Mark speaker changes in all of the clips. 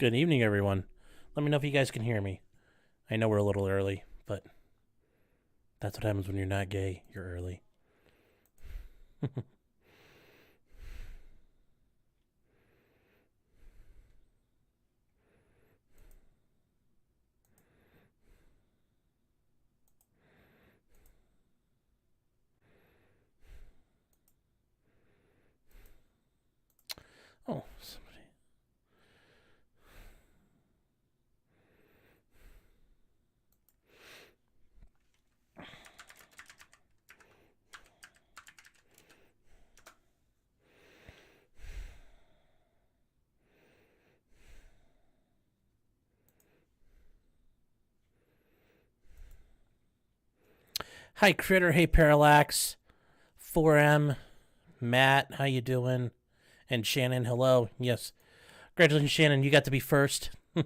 Speaker 1: Good evening, everyone. Let me know if you guys can hear me. I know we're a little early, but that's what happens when you're not gay. You're early. Oh, somebody. Hi, Critter. Hey, Parallax. 4M. Matt, how you doing? And Shannon, hello. Yes. Congratulations, Shannon. You got to be first. I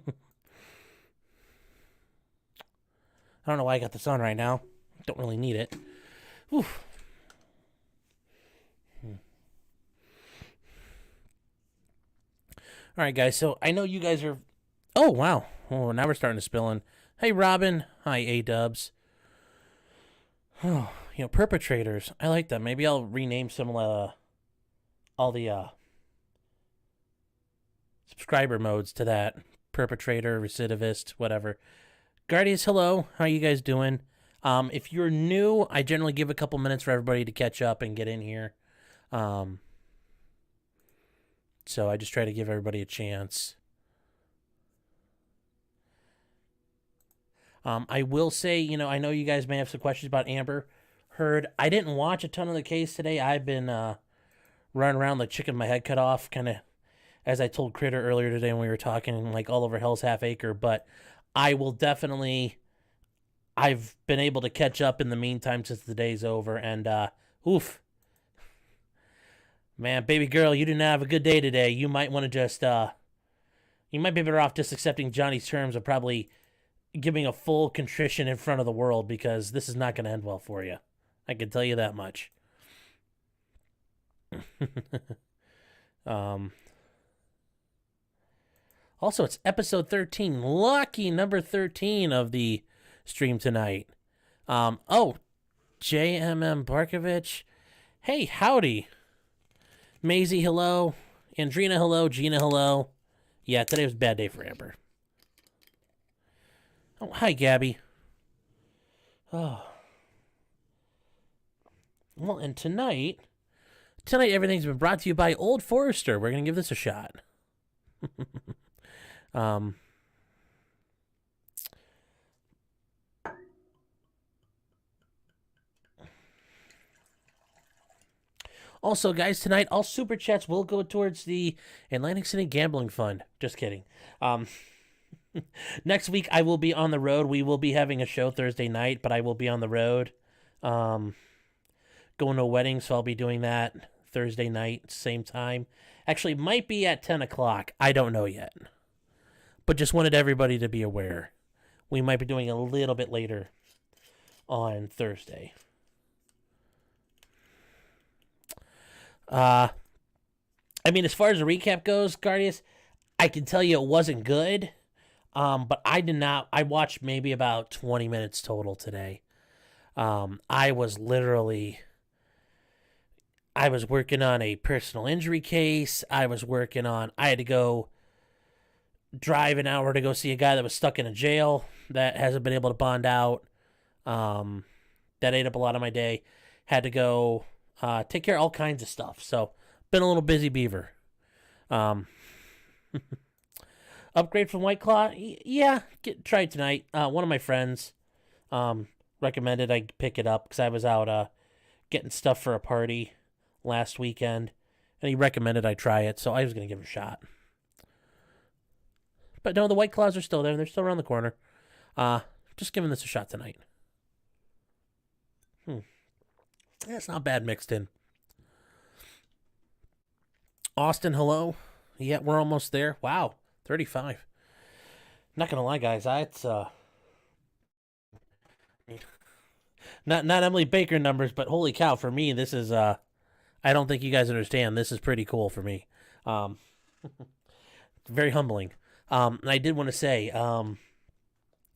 Speaker 1: don't know why I got this on right now. Don't really need it. Whew. All right, guys. So I know you guys are. Oh, wow. Oh, now we're starting to spill in. Hey, Robin. Hi, A-Dubs. Oh, perpetrators. I like that. Maybe I'll rename some all the subscriber modes to that. Perpetrator, recidivist, whatever. Guardians, hello. How you guys doing? If you're new, I generally give a couple minutes for everybody to catch up and get in here. So I just try to give everybody a chance. I will say, I know you guys may have some questions about Amber Heard. I didn't watch a ton of the case today. I've been running around like chicken with my head cut off, kind of, as I told Critter earlier today when we were talking, like all over Hell's Half Acre. But I will definitely, I've been able to catch up in the meantime since the day's over. And, oof. Man, baby girl, you didn't have a good day today. You might want to just, you might be better off just accepting Johnny's terms of probably giving a full contrition in front of the world, because this is not going to end well for you. I can tell you that much. Also, it's episode 13. Lucky number 13 of the stream tonight. JMM Barkovich. Hey, howdy. Maisie, hello. Andrina, hello. Gina, hello. Yeah, today was a bad day for Amber. Oh, hi, Gabby. Oh. Well, and tonight everything's been brought to you by Old Forester. We're going to give this a shot. Also, guys, tonight all super chats will go towards the Atlantic City Gambling Fund. Just kidding. Next week I will be on the road. We will be having a show Thursday night, but I will be on the road. Going to a wedding, so I'll be doing that Thursday night, same time. Actually, it might be at 10 o'clock. I don't know yet. But just wanted everybody to be aware. We might be doing a little bit later on Thursday. I mean, as far as the recap goes, Guardians, I can tell you it wasn't good. But I watched maybe about 20 minutes total today. I was working on a personal injury case. I had to go drive an hour to go see a guy that was stuck in a jail that hasn't been able to bond out. That ate up a lot of my day. Had to go take care of all kinds of stuff. So, been a little busy beaver. Upgrade from White Claw? Yeah, try it tonight. One of my friends recommended I pick it up because I was out getting stuff for a party last weekend, and he recommended I try it, so I was going to give it a shot. But no, the White Claws are still there. They're still around the corner. Just giving this a shot tonight. That's not bad mixed in. Austin, hello. Yeah, we're almost there. Wow, 35. Not gonna lie, guys, it's not Emily Baker numbers, but holy cow, for me, this is I don't think you guys understand. This is pretty cool for me. Very humbling. And I did want to say,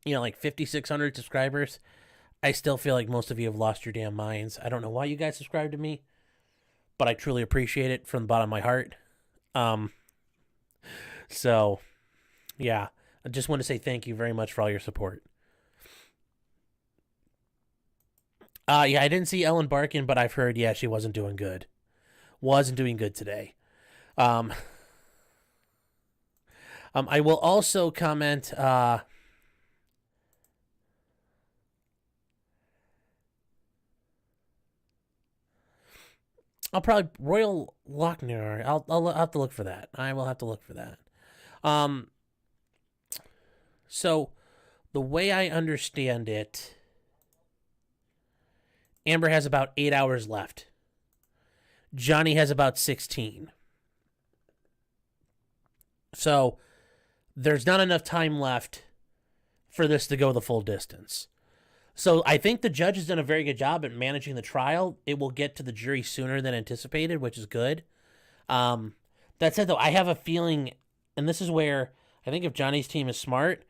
Speaker 1: like 5,600 subscribers. I still feel like most of you have lost your damn minds. I don't know why you guys subscribe to me, but I truly appreciate it from the bottom of my heart. So, yeah, I just want to say thank you very much for all your support. Yeah, I didn't see Ellen Barkin, but I've heard, she wasn't doing good. Wasn't doing good today. I will also comment, I'll probably Royal Lochner. I'll have to look for that. I will have to look for that. So the way I understand it, Amber has about 8 hours left. Johnny has about 16. So there's not enough time left for this to go the full distance. So I think the judge has done a very good job at managing the trial. It will get to the jury sooner than anticipated, which is good. That said, though, I have a feeling, and this is where I think if Johnny's team is smart,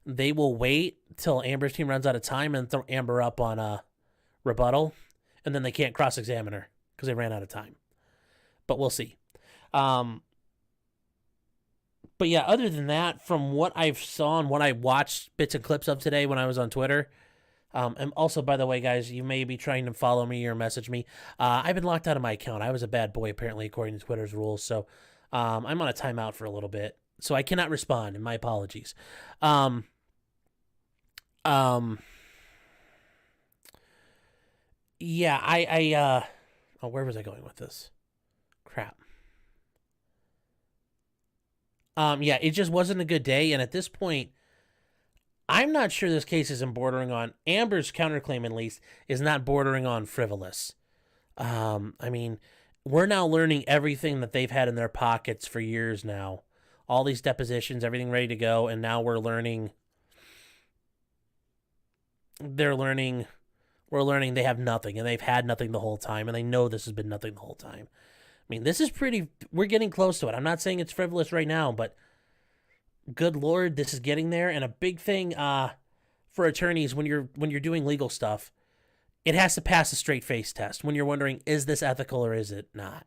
Speaker 1: they will wait till Amber's team runs out of time and throw Amber up on a rebuttal, and then they can't cross-examine her because they ran out of time. But we'll see. But yeah, other than that, from what I saw and what I watched bits and clips of today when I was on Twitter, and also, by the way, guys, you may be trying to follow me or message me. I've been locked out of my account. I was a bad boy, apparently, according to Twitter's rules. So I'm on a timeout for a little bit. So I cannot respond, and my apologies. Yeah, where was I going with this? Crap. Yeah, it just wasn't a good day, and at this point, I'm not sure this case isn't bordering on, Amber's counterclaim at least, is not bordering on frivolous. I mean, we're now learning everything that they've had in their pockets for years now. All these depositions, everything ready to go, and now we're learning we're learning they have nothing, and they've had nothing the whole time, and they know this has been nothing the whole time. I mean, this is we're getting close to it. I'm not saying it's frivolous right now, but good Lord, this is getting there. And a big thing for attorneys when you're doing legal stuff, it has to pass a straight face test when you're wondering, is this ethical or is it not?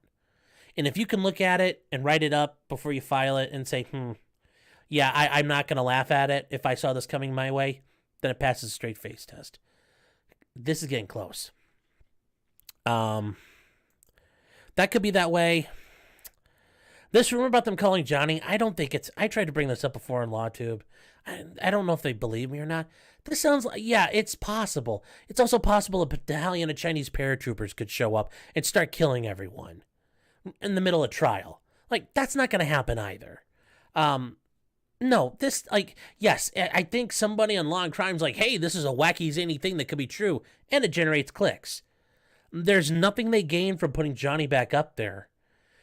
Speaker 1: And if you can look at it and write it up before you file it and say, yeah, I'm not going to laugh at it if I saw this coming my way, then it passes a straight face test. This is getting close. That could be that way. This rumor about them calling Johnny, I don't think it's... I tried to bring this up before in LawTube. I don't know if they believe me or not. This sounds like... Yeah, it's possible. It's also possible a battalion of Chinese paratroopers could show up and start killing everyone in the middle of trial. Like, that's not going to happen either. No, this... Like, yes, I think somebody on Law and Crime's like, hey, this is a wacky, zany thing that could be true, and it generates clicks. There's nothing they gain from putting Johnny back up there.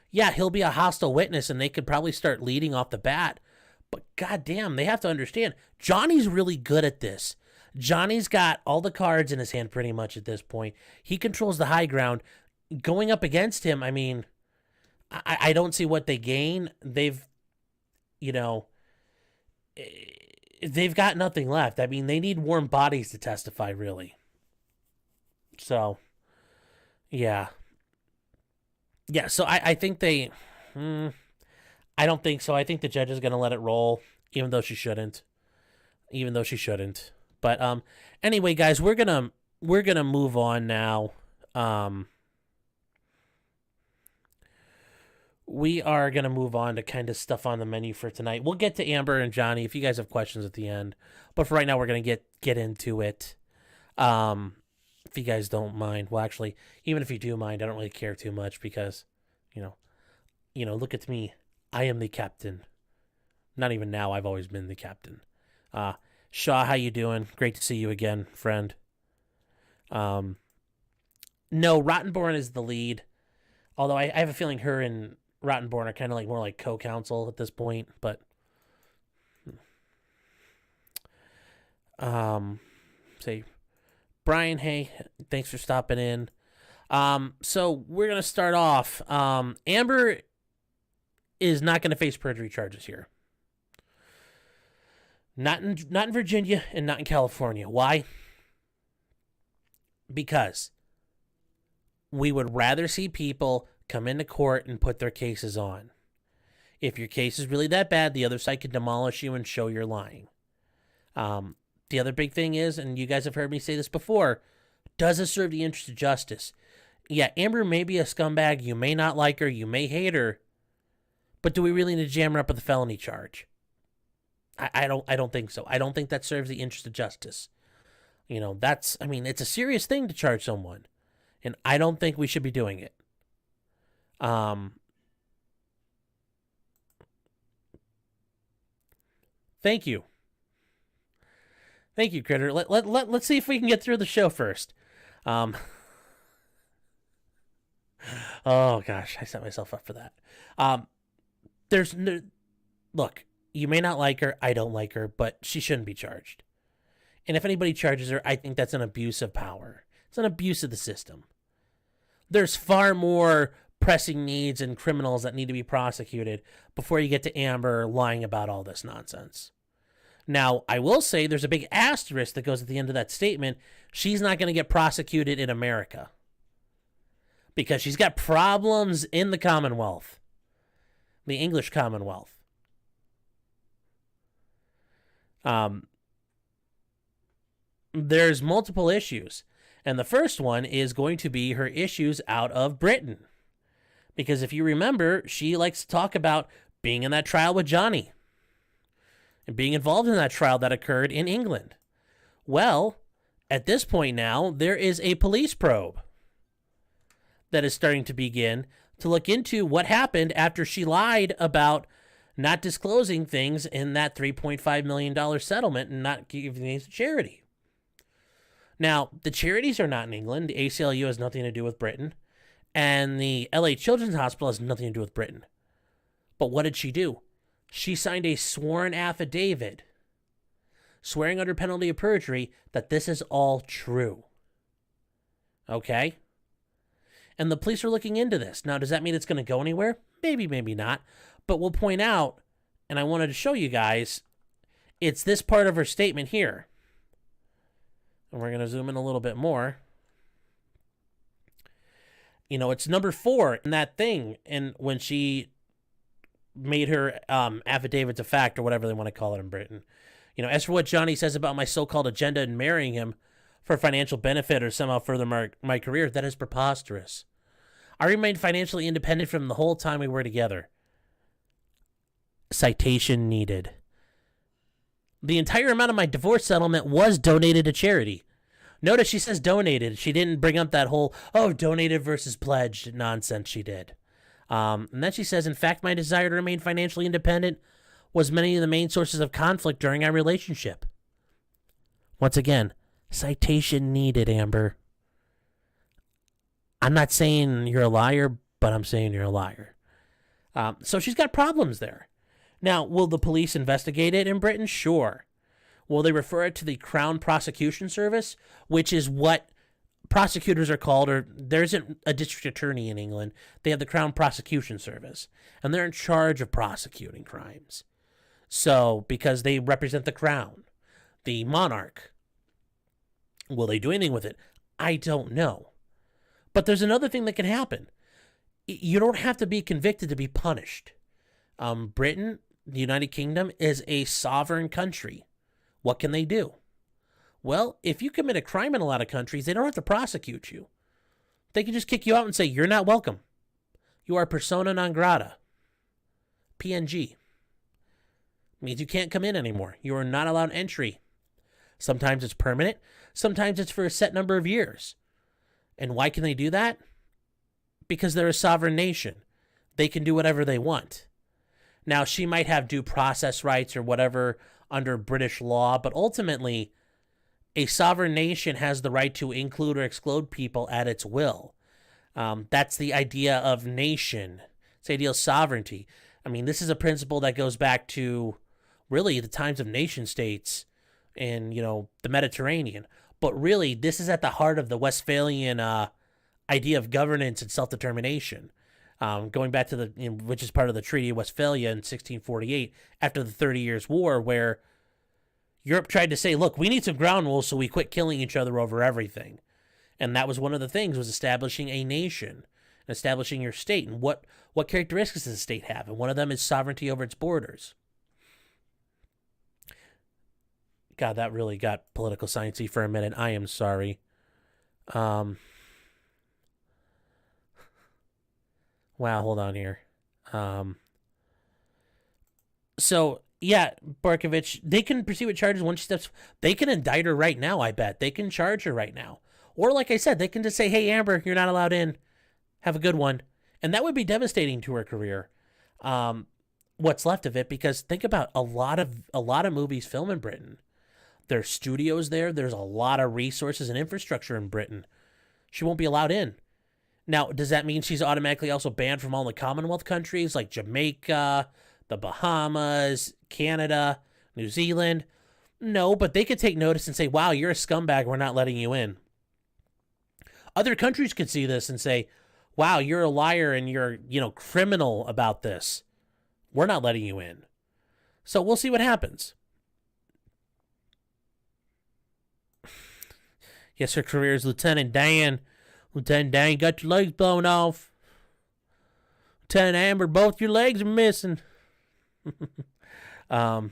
Speaker 1: Yeah, he'll be a hostile witness, and they could probably start leading off the bat. But goddamn, they have to understand, Johnny's really good at this. Johnny's got all the cards in his hand pretty much at this point. He controls the high ground. Going up against him, I mean, I don't see what they gain. They've got nothing left. I mean, they need warm bodies to testify, really. So, yeah. Yeah, so I think they... I don't think so. I think the judge is going to let it roll, even though she shouldn't. But anyway, guys, we're gonna move on now. We are gonna move on to kind of stuff on the menu for tonight. We'll get to Amber and Johnny if you guys have questions at the end. But for right now, we're gonna get into it. If you guys don't mind. Well, actually, even if you do mind, I don't really care too much because, look at me. I am the captain. Not even now. I've always been the captain. Shaw, how you doing? Great to see you again, friend. No, Rottenborn is the lead. Although I have a feeling her and Rottenborn are kind of like more like co-counsel at this point. But say, Brian, hey, thanks for stopping in. So we're gonna start off. Amber is not gonna face perjury charges here. Not in Virginia and not in California. Why? Because we would rather see people come into court and put their cases on. If your case is really that bad, the other side can demolish you and show you're lying. The other big thing is, and you guys have heard me say this before, does it serve the interest of justice? Yeah, Amber may be a scumbag. You may not like her. You may hate her. But do we really need to jam her up with a felony charge? I don't think so. I don't think that serves the interest of justice. It's a serious thing to charge someone. And I don't think we should be doing it. Thank you. Thank you, Critter. Let's see if we can get through the show first. Oh, gosh. I set myself up for that. Look, you may not like her. I don't like her, but she shouldn't be charged. And if anybody charges her, I think that's an abuse of power. It's an abuse of the system. There's far more pressing needs and criminals that need to be prosecuted before you get to Amber lying about all this nonsense. Now, I will say there's a big asterisk that goes at the end of that statement. She's not going to get prosecuted in America because she's got problems in the Commonwealth, the English Commonwealth. There's multiple issues. And the first one is going to be her issues out of Britain. Because if you remember, she likes to talk about being in that trial with Johnny and being involved in that trial that occurred in England. Well, at this point now, there is a police probe that is starting to begin to look into what happened after she lied about not disclosing things in that $3.5 million settlement and not giving these to charity. Now, the charities are not in England. The ACLU has nothing to do with Britain. And the LA Children's Hospital has nothing to do with Britain. But what did she do? She signed a sworn affidavit, swearing under penalty of perjury that this is all true. Okay? And the police are looking into this. Now, does that mean it's going to go anywhere? Maybe, maybe not. But we'll point out, and I wanted to show you guys, it's this part of her statement here. And we're going to zoom in a little bit more. It's number 4 in that thing. And when she made her affidavit to fact, or whatever they want to call it in Britain. As for what Johnny says about my so-called agenda in marrying him for financial benefit or somehow further my career, that is preposterous. I remained financially independent from the whole time we were together. Citation needed. The entire amount of my divorce settlement was donated to charity. Notice she says donated. She didn't bring up that whole, donated versus pledged nonsense she did. And then she says, in fact, my desire to remain financially independent was many of the main sources of conflict during our relationship. Once again, citation needed, Amber. I'm not saying you're a liar, but I'm saying you're a liar. So she's got problems there. Now, will the police investigate it in Britain? Sure. Will they refer it to the Crown Prosecution Service, which is what prosecutors are called, or there isn't a district attorney in England. They have the Crown Prosecution Service, and they're in charge of prosecuting crimes. So, because they represent the crown, the monarch. Will they do anything with it? I don't know. But there's another thing that can happen. You don't have to be convicted to be punished. Britain, the United Kingdom, is a sovereign country. What can they do? Well, if you commit a crime in a lot of countries, they don't have to prosecute you. They can just kick you out and say, you're not welcome. You are persona non grata. PNG. Means you can't come in anymore. You are not allowed entry. Sometimes it's permanent. Sometimes it's for a set number of years. And why can they do that? Because they're a sovereign nation. They can do whatever they want. Now, she might have due process rights or whatever under British law, but ultimately, a sovereign nation has the right to include or exclude people at its will. That's the idea of nation. It's the idea of sovereignty. I mean, this is a principle that goes back to really the times of nation states in, the Mediterranean. But really, this is at the heart of the Westphalian idea of governance and self-determination. Going back to which is part of the Treaty of Westphalia in 1648, after the 30 Years' War, where Europe tried to say, look, we need some ground rules so we quit killing each other over everything. And that was one of the things, was establishing a nation, establishing your state, and what characteristics does the state have? And one of them is sovereignty over its borders. God, that really got political sciencey for a minute. I am sorry. Wow, hold on here. So, yeah, Barkovich, they can proceed with charges once she steps. They can indict her right now, I bet. They can charge her right now. Or, like I said, they can just say, hey, Amber, you're not allowed in. Have a good one. And that would be devastating to her career. What's left of it, because think about a lot of movies filmed in Britain. There's studios there. There's a lot of resources and infrastructure in Britain. She won't be allowed in. Now, does that mean she's automatically also banned from all the Commonwealth countries like Jamaica, the Bahamas, Canada, New Zealand? No, but they could take notice and say, wow, you're a scumbag. We're not letting you in. Other countries could see this and say, wow, you're a liar and you're, criminal about this. We're not letting you in. So we'll see what happens. Yes, her career is Lieutenant Dan. Lieutenant Dan, you got your legs blown off. Lieutenant Amber, both your legs are missing. Oh,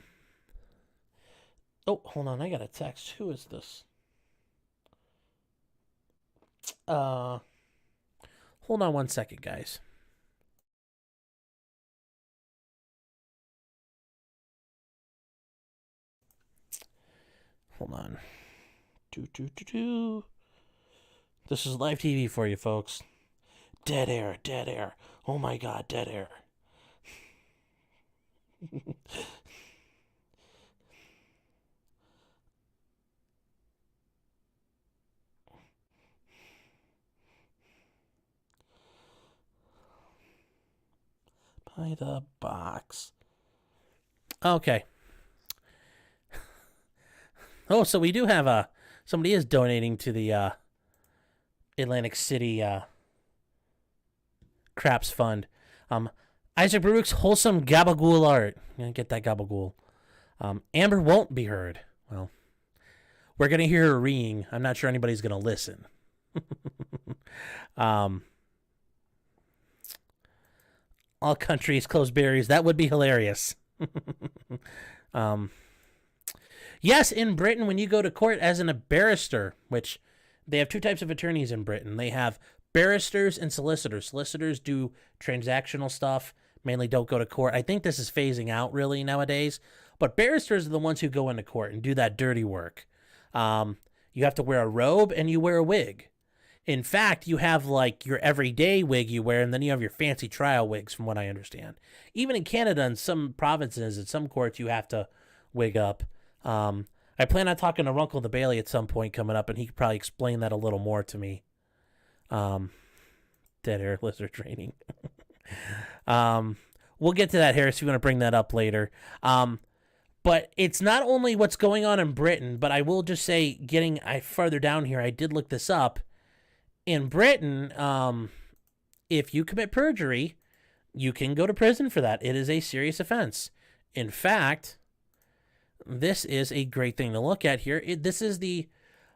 Speaker 1: hold on. I got a text. Who is this? Hold on one second, guys. Hold on. This is live TV for you, folks. Dead air, dead air. Oh my God, dead air. By the box. Okay. Oh, so we do have somebody is donating to the Atlantic City Craps Fund. Isaac Baruch's wholesome gabagool art. Get that gabagool. Amber won't be heard. Well, we're gonna hear her reeing. I'm not sure anybody's gonna listen. All countries close berries. That would be hilarious. Yes, in Britain, when you go to court as a barrister, which they have two types of attorneys in Britain. They have barristers and solicitors. Solicitors do transactional stuff, mainly don't go to court. I think this is phasing out really nowadays. But barristers are the ones who go into court and do that dirty work. You have to wear a robe and you wear a wig. In fact, you have like your everyday wig you wear, and then you have your fancy trial wigs, from what I understand. Even in Canada, in some provinces, in some courts, you have to wig up. I plan on talking to Runkle the Bailey at some point coming up, and he could probably explain that a little more to me. Dead air lizard training. We'll get to that, Harris. We're going to bring that up later. But it's not only what's going on in Britain, but I will just say, getting further down here, I did look this up. In Britain, if you commit perjury, you can go to prison for that. It is a serious offense. In fact, this is a great thing to look at here. This is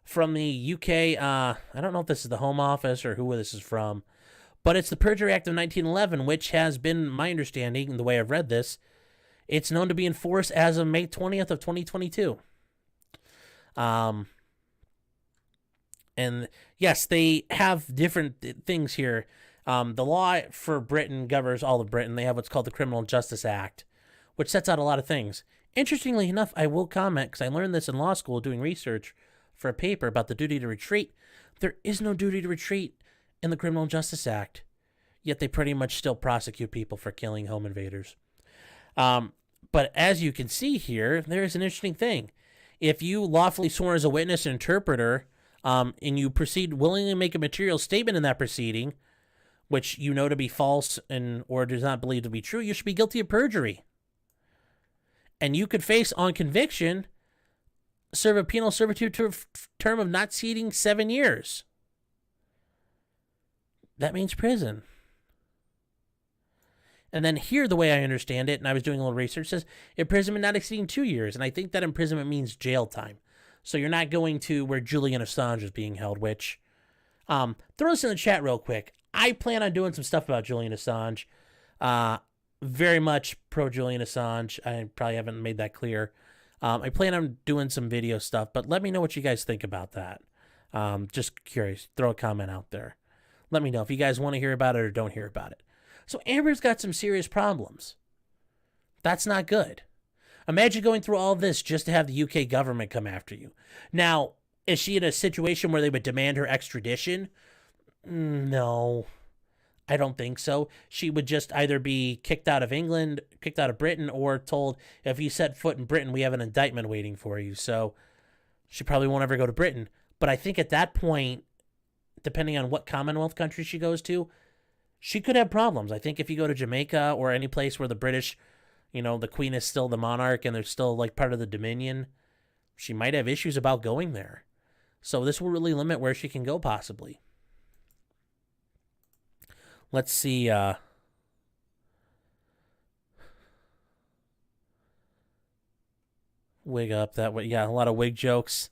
Speaker 1: from the UK. I don't know if this is the Home Office or who this is from, but it's the Perjury Act of 1911, which has been, my understanding, the way I've read this, it's known to be in force as of May 20th of 2022. And yes, they have different things here. The law for Britain governs all of Britain. They have what's called the Criminal Justice Act, which sets out a lot of things. Interestingly enough, I will comment, because I learned this in law school doing research for a paper about the duty to retreat. There is no duty to retreat in the Criminal Justice Act, yet they pretty much still prosecute people for killing home invaders. But as you can see here, there's an interesting thing. If you lawfully sworn as a witness and interpreter, and you proceed willingly make a material statement in that proceeding, which you know to be false or does not believe to be true, you should be guilty of perjury. And you could face, on conviction, serve a penal servitude term of not exceeding 7 years. That means prison. And then here, the way I understand it, and I was doing a little research, says imprisonment not exceeding 2 years. And I think that imprisonment means jail time. So you're not going to where Julian Assange is being held, which, throw this in the chat real quick. I plan on doing some stuff about Julian Assange. Very much pro Julian Assange. I probably haven't made that clear. I plan on doing some video stuff, but let me know what you guys think about that. Just curious. Throw a comment out there. Let me know if you guys want to hear about it or don't hear about it. So Amber's got some serious problems. That's not good. Imagine going through all this just to have the UK government come after you. Now, is she in a situation where they would demand her extradition? No, I don't think so. She would just either be kicked out of England, kicked out of Britain, or told, if you set foot in Britain, we have an indictment waiting for you. So she probably won't ever go to Britain. But I think at that point, depending on what Commonwealth country she goes to, she could have problems. I think if you go to Jamaica or any place where the British, the Queen is still the monarch and they're still like part of the Dominion, she might have issues about going there. So this will really limit where she can go possibly. Let's see. Wig up that way. Yeah, a lot of wig jokes.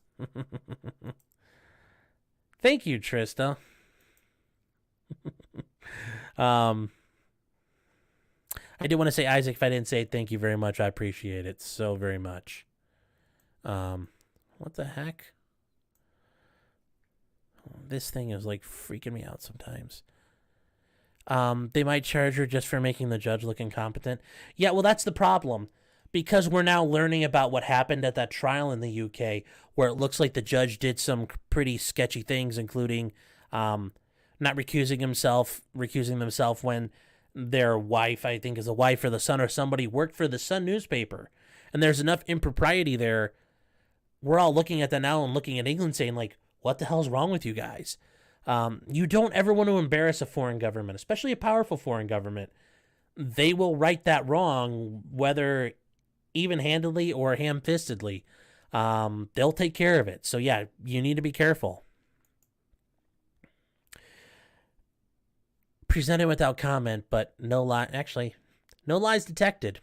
Speaker 1: Thank you, Trista. I did want to say, Isaac, if I didn't say it, thank you very much. I appreciate it so very much. What the heck? This thing is like freaking me out sometimes. They might charge her just for making the judge look incompetent. Yeah, well, that's the problem. Because we're now learning about what happened at that trial in the UK, where it looks like the judge did some pretty sketchy things, including not recusing themselves when their wife, I think is a wife or the son or somebody, worked for the Sun newspaper. And there's enough impropriety there. We're all looking at that now and looking at England saying, like, what the hell's wrong with you guys? You don't ever want to embarrass a foreign government, especially a powerful foreign government. They will right that wrong, whether even-handedly or ham-fistedly. They'll take care of it. So, yeah, you need to be careful. Presented without comment, but no lie. Actually, no lies detected.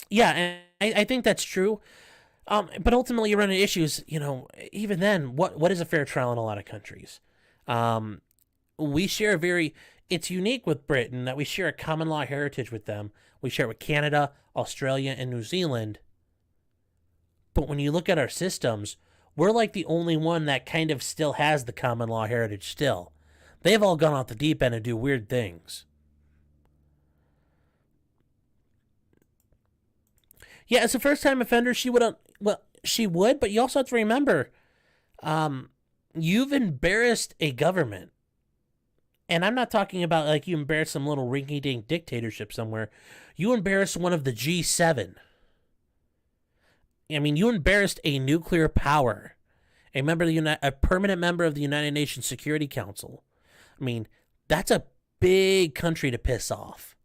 Speaker 1: Yeah, and I think that's true. But ultimately, you run into issues. Even then, what is a fair trial in a lot of countries? We share it's unique with Britain that we share a common law heritage with them. We share it with Canada, Australia, and New Zealand. But when you look at our systems, we're like the only one that kind of still has the common law heritage still. They've all gone off the deep end and do weird things. Yeah, as a first-time offender, she would, but you also have to remember, you've embarrassed a government. And I'm not talking about like you embarrass some little rinky-dink dictatorship somewhere. You embarrassed one of the G7. I mean, you embarrassed a nuclear power, a permanent member of the United Nations Security Council. I mean, that's a big country to piss off.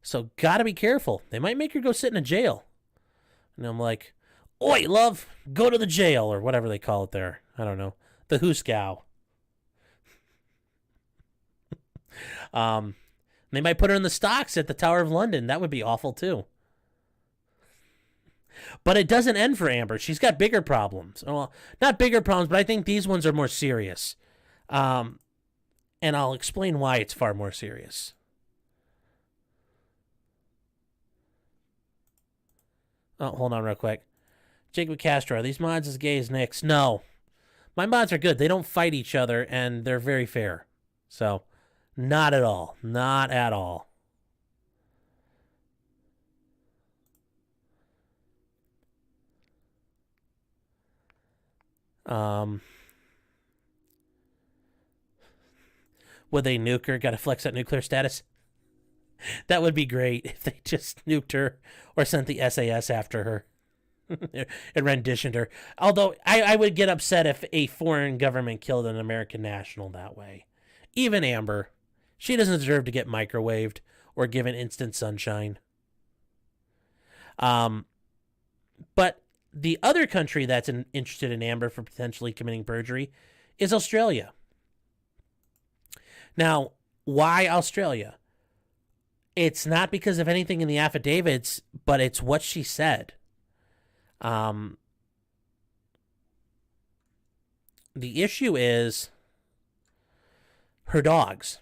Speaker 1: So gotta be careful. They might make her go sit in a jail. And I'm like, oi, love, go to the jail, or whatever they call it there. I don't know. The Hooskow. They might put her in the stocks at the Tower of London. That would be awful, too. But it doesn't end for Amber. She's got bigger problems. Well, not bigger problems, but I think these ones are more serious. And I'll explain why it's far more serious. Oh, hold on real quick. Jacob Castro, are these mods as gay as Nick's? No. My mods are good. They don't fight each other, and they're very fair. So, not at all. Not at all. Would they nuke her? Gotta flex that nuclear status? That would be great if they just nuked her or sent the SAS after her and renditioned her. Although I would get upset if a foreign government killed an American national that way. Even Amber. She doesn't deserve to get microwaved or given instant sunshine. But the other country that's interested in Amber for potentially committing perjury is Australia. Now, why Australia? It's not because of anything in the affidavits, but it's what she said. The issue is her dogs,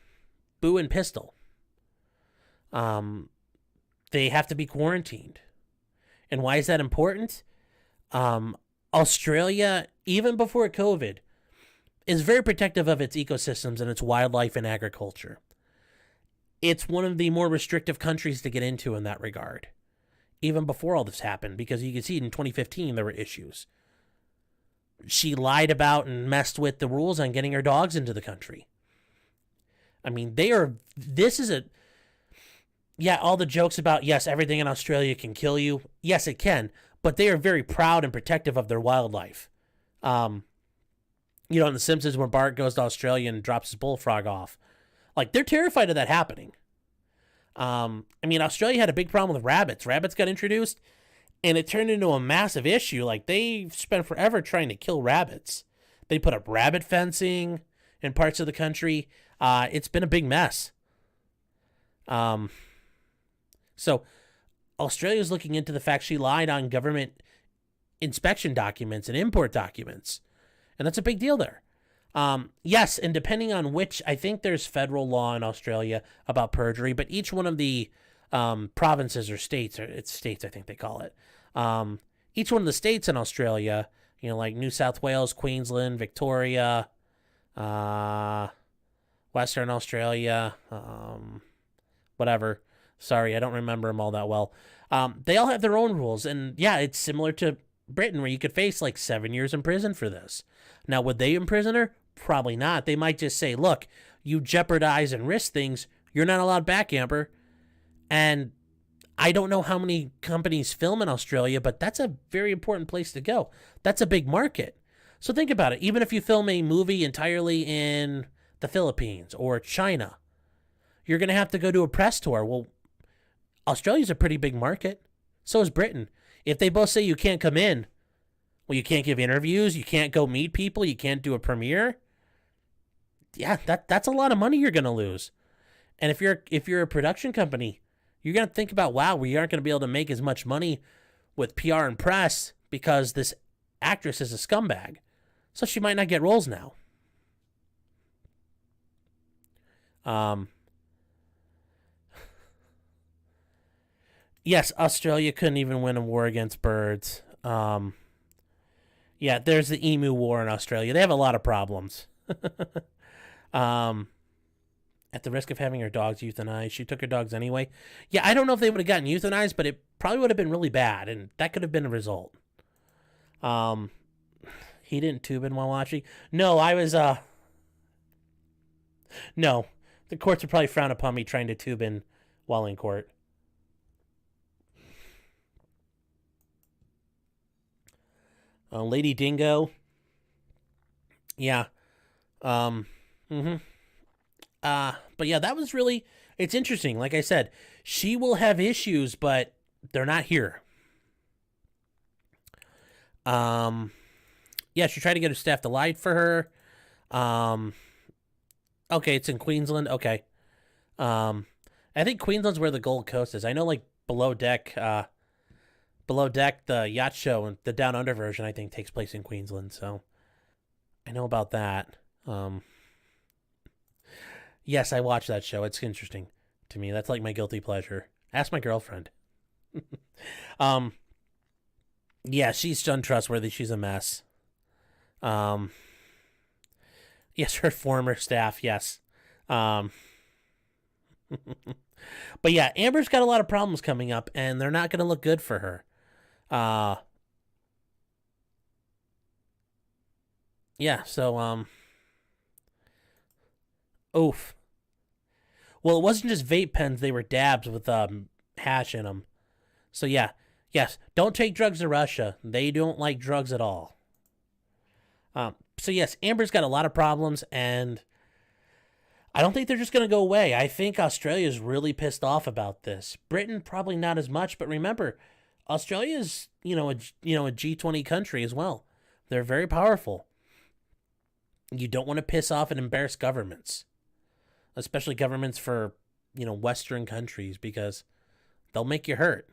Speaker 1: Boo and Pistol. They have to be quarantined. And why is that important? Australia, even before COVID, is very protective of its ecosystems and its wildlife and agriculture. It's one of the more restrictive countries to get into in that regard, even before all this happened, because you can see in 2015 there were issues. She lied about and messed with the rules on getting her dogs into the country. I mean, all the jokes about, yes, everything in Australia can kill you. Yes, it can, but they are very proud and protective of their wildlife. In The Simpsons, when Bart goes to Australia and drops his bullfrog off, like, they're terrified of that happening. Australia had a big problem with rabbits. Rabbits got introduced, and it turned into a massive issue. Like, they spent forever trying to kill rabbits. They put up rabbit fencing in parts of the country. It's been a big mess. So Australia's looking into the fact she lied on government inspection documents and import documents. And that's a big deal there. Yes, and depending on which, I think there's federal law in Australia about perjury, but each one of the provinces or states, it's states I think they call it, each one of the states in Australia, like New South Wales, Queensland, Victoria, Western Australia, whatever. Sorry, I don't remember them all that well. They all have their own rules, and yeah, it's similar to Britain, where you could face like 7 years in prison for this. Now, would they imprison her? Probably not. They might just say, look, you jeopardize and risk things. You're not allowed back, Amber. And I don't know how many companies film in Australia, but that's a very important place to go. That's a big market. So think about it. Even if you film a movie entirely in the Philippines or China, you're going to have to go to a press tour. Well, Australia's a pretty big market. So is Britain. If they both say you can't come in, well, you can't give interviews, you can't go meet people, you can't do a premiere. Yeah, that's a lot of money you're going to lose. And if you're a production company, you're going to think about, wow, we aren't going to be able to make as much money with PR and press because this actress is a scumbag. So she might not get roles now. Yes, Australia couldn't even win a war against birds. Yeah, there's the emu war in Australia. They have a lot of problems. At the risk of having her dogs euthanized, she took her dogs anyway. Yeah, I don't know if they would have gotten euthanized, but it probably would have been really bad, and that could have been a result. He didn't tube in while watching. No, I was, no. The courts would probably frown upon me trying to tube in while in court. Lady Dingo. Yeah. But yeah, that was really, it's interesting. Like I said, she will have issues, but they're not here. Yeah, she tried to get her staff to lie for her. Okay, it's in Queensland. Okay. I think Queensland's where the Gold Coast is. I know, like, Below Deck, the yacht show, and the Down Under version, I think, takes place in Queensland, so I know about that. Yes, I watch that show. It's interesting to me. That's like my guilty pleasure. Ask my girlfriend. Yeah, she's untrustworthy. She's a mess. Yes, her former staff, yes. But yeah, Amber's got a lot of problems coming up, and they're not going to look good for her. Yeah, so, oof. Well, it wasn't just vape pens, they were dabs with, hash in them. So yeah, yes, don't take drugs to Russia. They don't like drugs at all. So yes, Amber's got a lot of problems, and I don't think they're just going to go away. I think Australia's really pissed off about this. Britain, probably not as much, but remember, Australia is, a G20 country as well. They're very powerful. You don't want to piss off and embarrass governments, especially governments for, Western countries, because they'll make you hurt.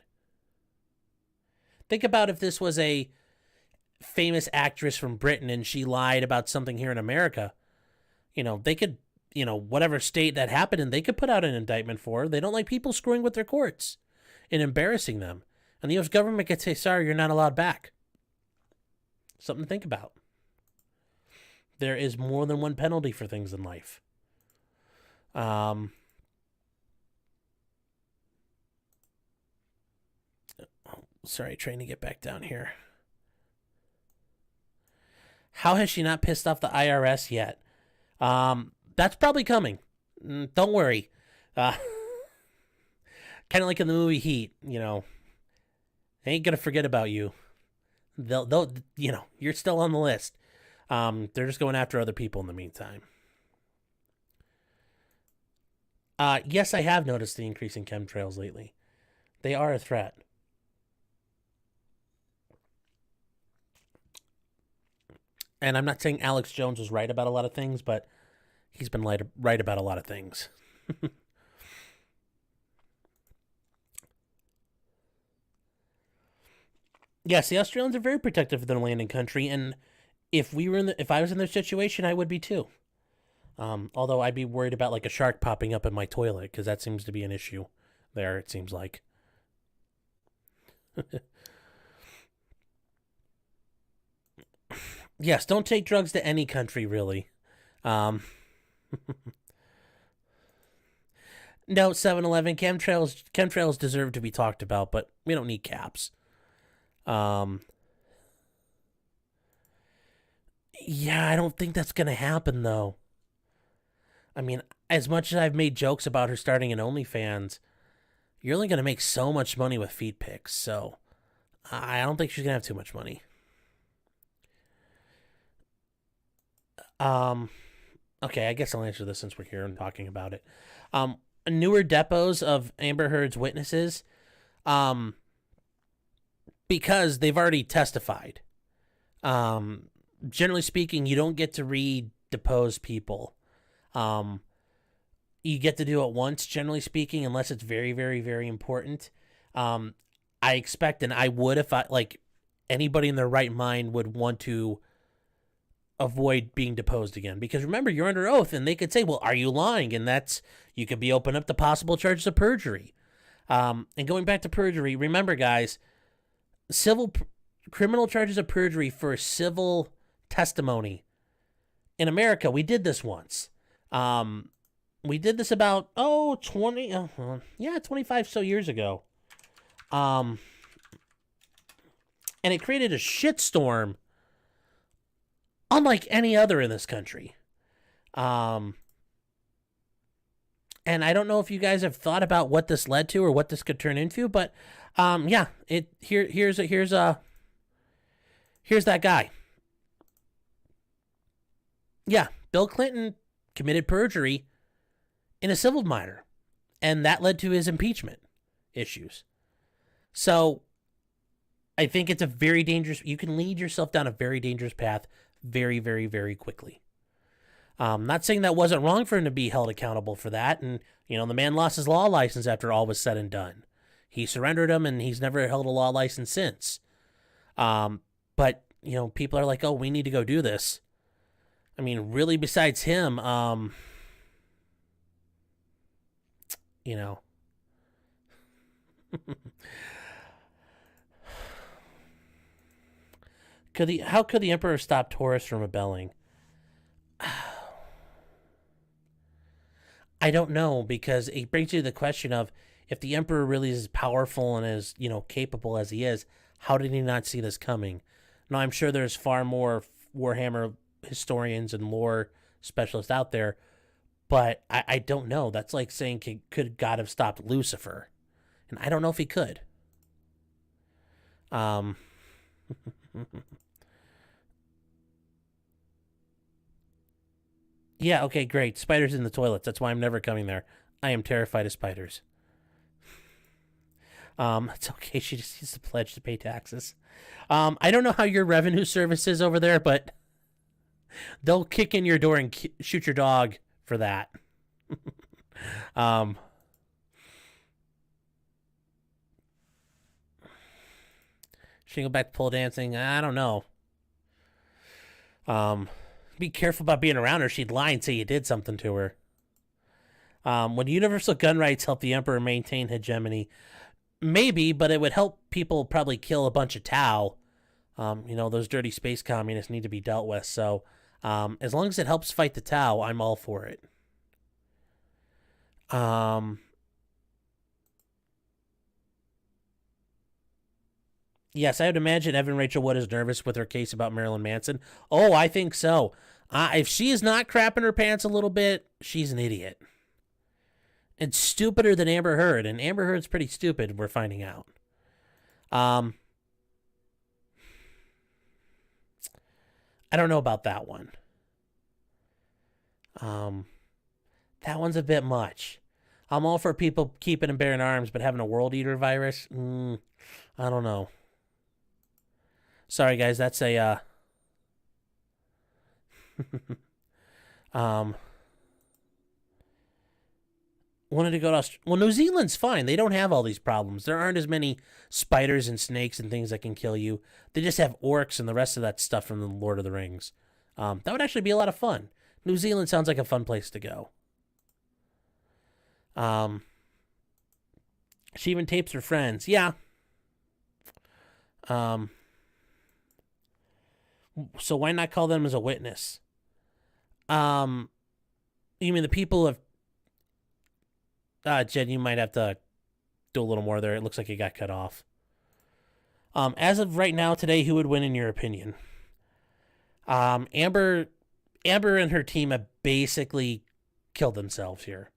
Speaker 1: Think about if this was a famous actress from Britain and she lied about something here in America. They could, whatever state that happened in, they could put out an indictment for her. They don't like people screwing with their courts and embarrassing them. And the U.S. government could say, sorry, you're not allowed back. Something to think about. There is more than one penalty for things in life. Sorry, trying to get back down here. How has she not pissed off the IRS yet? That's probably coming. Don't worry. Kind of like in the movie Heat, they ain't gonna forget about you. They'll, you're still on the list. They're just going after other people in the meantime. Yes, I have noticed the increase in chemtrails lately. They are a threat. And I'm not saying Alex Jones was right about a lot of things, but he's been right about a lot of things. Yes, the Australians are very protective of their land and country, and if I was in their situation, I would be too. Although I'd be worried about like a shark popping up in my toilet, because that seems to be an issue there, it seems like. Yes, don't take drugs to any country, really. No, 7-Eleven, chemtrails deserve to be talked about, but we don't need caps. Yeah, I don't think that's going to happen, though. I mean, as much as I've made jokes about her starting an OnlyFans, you're only going to make so much money with feet pics, so I don't think she's going to have too much money. Okay, I guess I'll answer this since we're here and talking about it. Newer depots of Amber Heard's witnesses, because they've already testified. Generally speaking, you don't get to re-depose people. You get to do it once, generally speaking, unless it's very, very, very important. I expect, and I would if anybody in their right mind would want to avoid being deposed again. Because remember, you're under oath, and they could say, well, are you lying? And you could be open up to possible charges of perjury. And going back to perjury, remember, guys, criminal charges of perjury for civil testimony. In America, we did this once. We did this about, 25 so years ago. And it created a shitstorm unlike any other in this country. And I don't know if you guys have thought about what this led to or what this could turn into, but here's that guy. Yeah, Bill Clinton committed perjury in a civil matter, and that led to his impeachment issues. So I think it's a very dangerous, you can lead yourself down a very dangerous path very, very, very quickly. Not saying that wasn't wrong for him to be held accountable for that. And, the man lost his law license after all was said and done. He surrendered him, and he's never held a law license since. But, people are like, oh, we need to go do this. I mean, really, besides him, how could the emperor stop Taurus from rebelling? I don't know, because it brings you to the question of, if the emperor really is as powerful and as, capable as he is, how did he not see this coming? Now, I'm sure there's far more Warhammer historians and lore specialists out there, but I don't know. That's like saying, could God have stopped Lucifer? And I don't know if he could. Yeah, okay, great. Spiders in the toilets. That's why I'm never coming there. I am terrified of spiders. It's okay. She just needs to pledge to pay taxes. I don't know how your revenue service is over there, but they'll kick in your door and shoot your dog for that. She can go back to pole dancing. I don't know. Be careful about being around her. She'd lie and say you did something to her. Would universal gun rights help the Emperor maintain hegemony? Maybe, but it would help people probably kill a bunch of Tau. Those dirty space communists need to be dealt with. So, as long as it helps fight the Tau, I'm all for it. Yes, I would imagine Evan Rachel Wood is nervous with her case about Marilyn Manson. Oh, I think so. If she is not crapping her pants a little bit, she's an idiot. And stupider than Amber Heard. And Amber Heard's pretty stupid, we're finding out. I don't know about that one. That one's a bit much. I'm all for people keeping and bearing arms, but having a world eater virus? I don't know. Sorry, guys, that's a, wanted to go to well, New Zealand's fine. They don't have all these problems. There aren't as many spiders and snakes and things that can kill you. They just have orcs and the rest of that stuff from the Lord of the Rings. That would actually be a lot of fun. New Zealand sounds like a fun place to go. She even tapes her friends. Yeah. So why not call them as a witness? You mean the people of... Jen, you might have to do a little more there. It looks like it got cut off. As of right now, today, who would win in your opinion? Amber and her team have basically killed themselves here.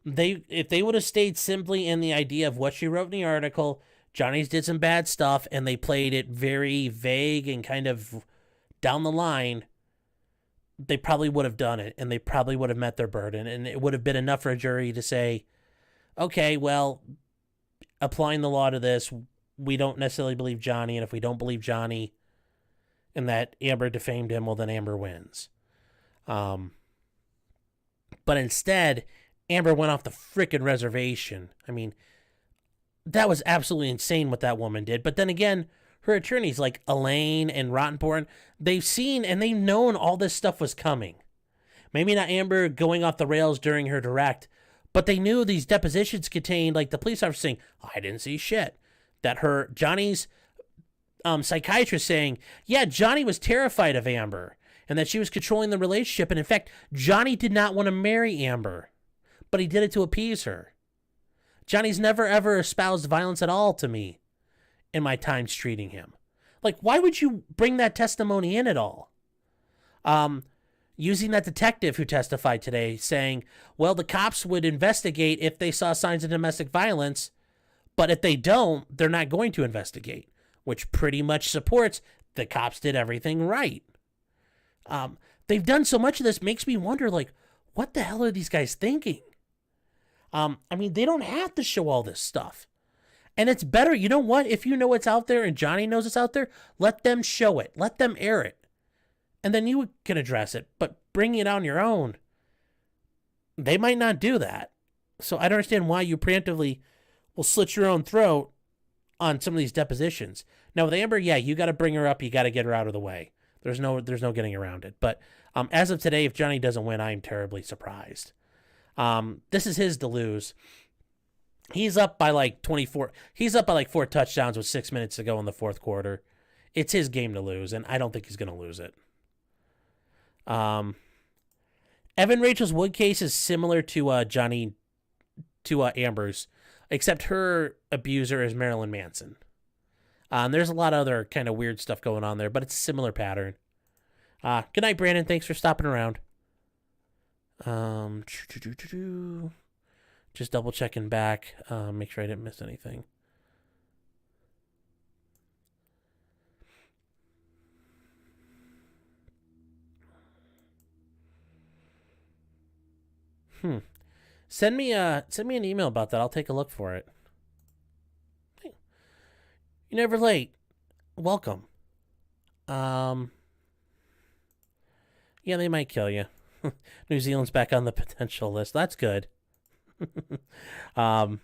Speaker 1: If they would have stayed simply in the idea of what she wrote in the article, Johnny's did some bad stuff, and they played it very vague and kind of down the line, they probably would have done it, and they probably would have met their burden, and it would have been enough for a jury to say, okay, well, applying the law to this, we don't necessarily believe Johnny, and if we don't believe Johnny and that Amber defamed him, well, then Amber wins. But instead, Amber went off the frickin' reservation. I mean, that was absolutely insane what that woman did. But then again, her attorneys like Elaine and Rottenborn, they've seen and they've known all this stuff was coming. Maybe not Amber going off the rails during her direct, but they knew these depositions contained, like the police officer saying, I didn't see shit. That Johnny's psychiatrist saying, yeah, Johnny was terrified of Amber and that she was controlling the relationship. And in fact, Johnny did not want to marry Amber, but he did it to appease her. Johnny's never ever espoused violence at all to me in my times treating him. Like, why would you bring that testimony in at all? Using that detective who testified today saying, well, the cops would investigate if they saw signs of domestic violence, but if they don't, they're not going to investigate, which pretty much supports the cops did everything right. They've done so much of this, makes me wonder, like, what the hell are these guys thinking? I mean, they don't have to show all this stuff. And it's better, you know what? If you know it's out there and Johnny knows it's out there, let them show it. Let them air it. And then you can address it. But bringing it on your own, they might not do that. So I don't understand why you preemptively will slit your own throat on some of these depositions. Now with Amber, yeah, you got to bring her up. You got to get her out of the way. There's no getting around it. But as of today, if Johnny doesn't win, I'm terribly surprised. This is his to lose. He's up by like 24. He's up by like 4 touchdowns with 6 minutes to go in the fourth quarter. It's his game to lose, and I don't think he's going to lose it. Evan Rachel's Wood case is similar to Amber's, except her abuser is Marilyn Manson. There's a lot of other kind of weird stuff going on there, but it's a similar pattern. Good night, Brandon. Thanks for stopping around. Just double checking back. Make sure I didn't miss anything. Send me an email about that. I'll take a look for it. You're never late. Welcome. Yeah, they might kill you. New Zealand's back on the potential list. That's good. um,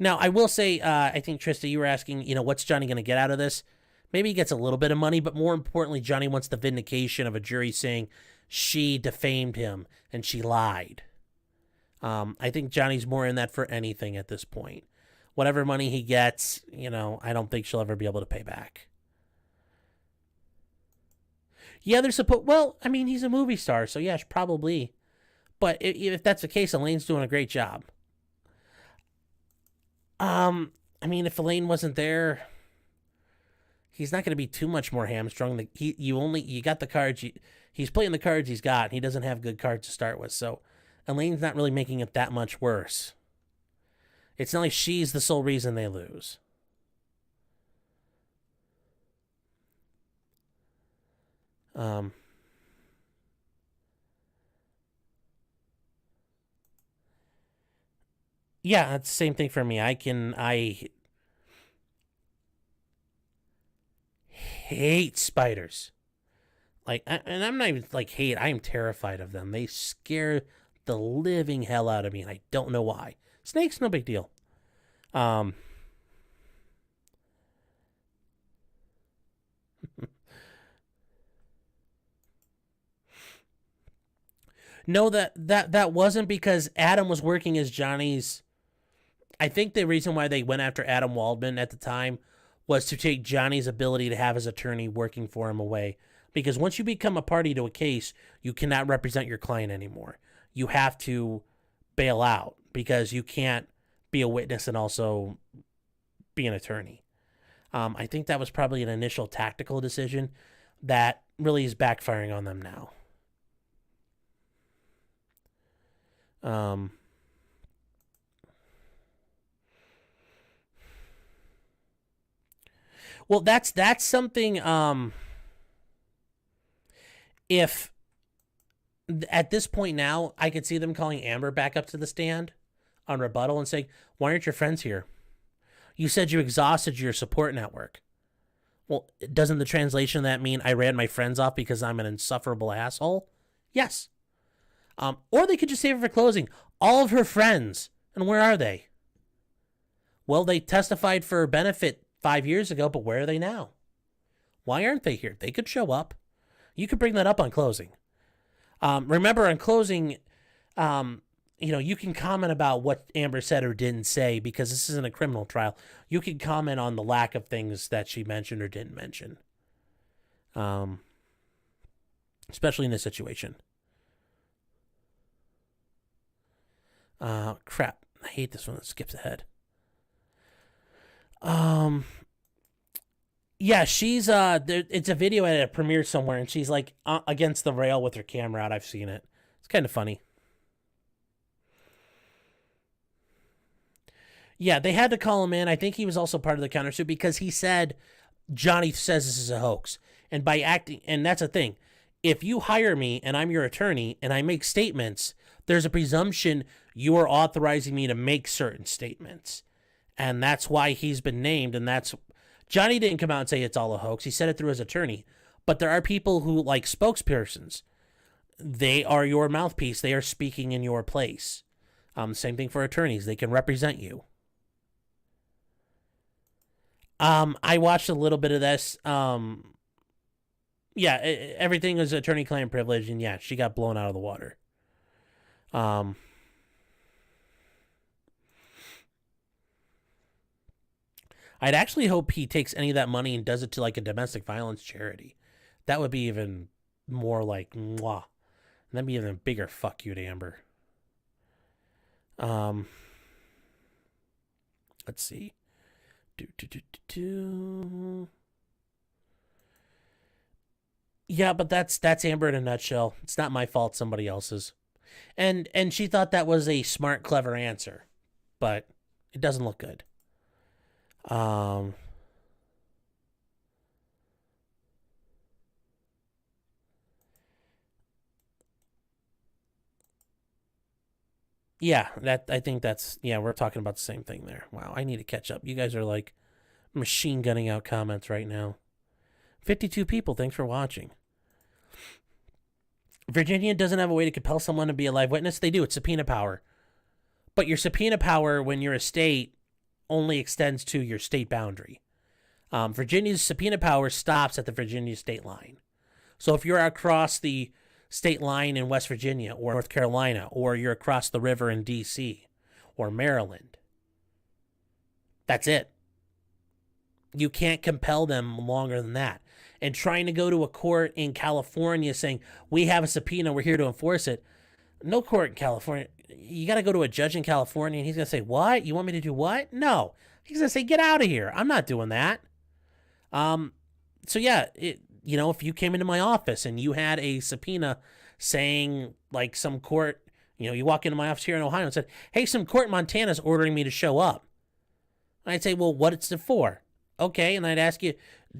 Speaker 1: Now, I will say, I think, Trista, you were asking, what's Johnny going to get out of this? Maybe he gets a little bit of money, but more importantly, Johnny wants the vindication of a jury saying she defamed him and she lied. I think Johnny's more in that for anything at this point. Whatever money he gets, I don't think she'll ever be able to pay back. Yeah, they're supposed. Well, I mean, he's a movie star, so yeah, probably. But if that's the case, Elaine's doing a great job. I mean, if Elaine wasn't there, he's not going to be too much more hamstrung. You got the cards. He's playing the cards he's got. And he doesn't have good cards to start with, so Elaine's not really making it that much worse. It's not like she's the sole reason they lose. Yeah, it's the same thing for me. I hate spiders. And I'm not even like hate. I am terrified of them. They scare the living hell out of me, and I don't know why. Snakes, no big deal. No, that wasn't because Adam was working as Johnny's. I think the reason why they went after Adam Waldman at the time was to take Johnny's ability to have his attorney working for him away. Because once you become a party to a case, you cannot represent your client anymore. You have to bail out because you can't be a witness and also be an attorney. I think that was probably an initial tactical decision that really is backfiring on them now. Well, that's something. If at this point now, I could see them calling Amber back up to the stand on rebuttal and saying, "Why aren't your friends here? You said you exhausted your support network." Well, doesn't the translation of that mean I ran my friends off because I'm an insufferable asshole? Yes. Or they could just save it for closing. All of her friends. And where are they? Well, they testified for benefit 5 years ago, but where are they now? Why aren't they here? They could show up. You could bring that up on closing. Remember, on closing, you can comment about what Amber said or didn't say because this isn't a criminal trial. You can comment on the lack of things that she mentioned or didn't mention. Especially in this situation. Crap. I hate this one that skips ahead. Yeah, she's it's a video at a premiere somewhere, and she's like against the rail with her camera out. I've seen it. It's kind of funny. Yeah, they had to call him in. I think he was also part of the countersuit because he said Johnny says this is a hoax, and by acting, and that's a thing. If you hire me and I'm your attorney and I make statements, there's a presumption you are authorizing me to make certain statements, and that's why he's been named, and that's Johnny didn't come out and say it's all a hoax. He said it through his attorney. But there are people who, like spokespersons, they are your mouthpiece. They are speaking in your place. Same thing for attorneys. They can represent you. I watched a little bit of this. Yeah, everything is attorney-client privilege, and yeah, she got blown out of the water. I'd actually hope he takes any of that money and does it to like a domestic violence charity. That would be even more like mwah. And that'd be even a bigger fuck you to Amber. Let's see. Yeah, but that's Amber in a nutshell. It's not my fault, somebody else's. And she thought that was a smart, clever answer, but it doesn't look good. Yeah, I think that's, yeah, we're talking about the same thing there. Wow, I need to catch up. You guys are like machine gunning out comments right now. 52 people, thanks for watching. Virginia doesn't have a way to compel someone to be a live witness. They do, it's subpoena power. But your subpoena power when you're a state only extends to your state boundary. Virginia's subpoena power stops at the Virginia state line. So if you're across the state line in West Virginia or North Carolina, or you're across the river in D.C. or Maryland, that's it. You can't compel them longer than that. And trying to go to a court in California saying, we have a subpoena, we're here to enforce it. No court in California. You got to go to a judge in California and he's going to say, what? You want me to do what? No. He's going to say, get out of here. I'm not doing that. So yeah, if you came into my office and you had a subpoena saying, like, some court, you walk into my office here in Ohio and said, hey, some court in Montana is ordering me to show up. And I'd say, well, what it's for? Okay. And I'd ask you,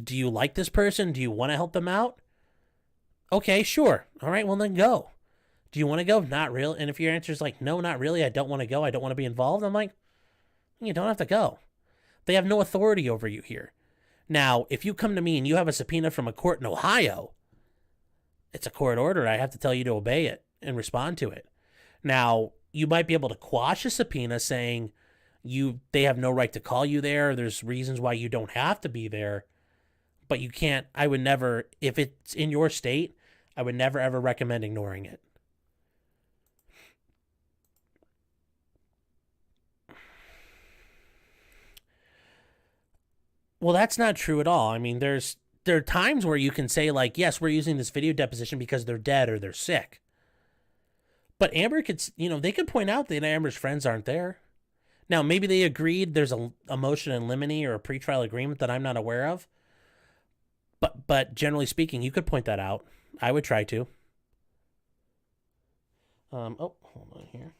Speaker 1: do you like this person? Do you want to help them out? Okay, sure. All right, well then go. Do you want to go? Not really. And if your answer is like, no, not really, I don't want to go, I don't want to be involved, I'm like, you don't have to go. They have no authority over you here. Now, if you come to me and you have a subpoena from a court in Ohio, it's a court order. I have to tell you to obey it and respond to it. Now, you might be able to quash a subpoena saying they have no right to call you there. There's reasons why you don't have to be there. But you can't, I would never, if it's in your state, I would never ever recommend ignoring it. Well, that's not true at all. I mean, there are times where you can say, like, yes, we're using this video deposition because they're dead or they're sick. But Amber could, they could point out that Amber's friends aren't there. Now, maybe they agreed there's a motion in limine or a pretrial agreement that I'm not aware of. But generally speaking, you could point that out. I would try to. Hold on here.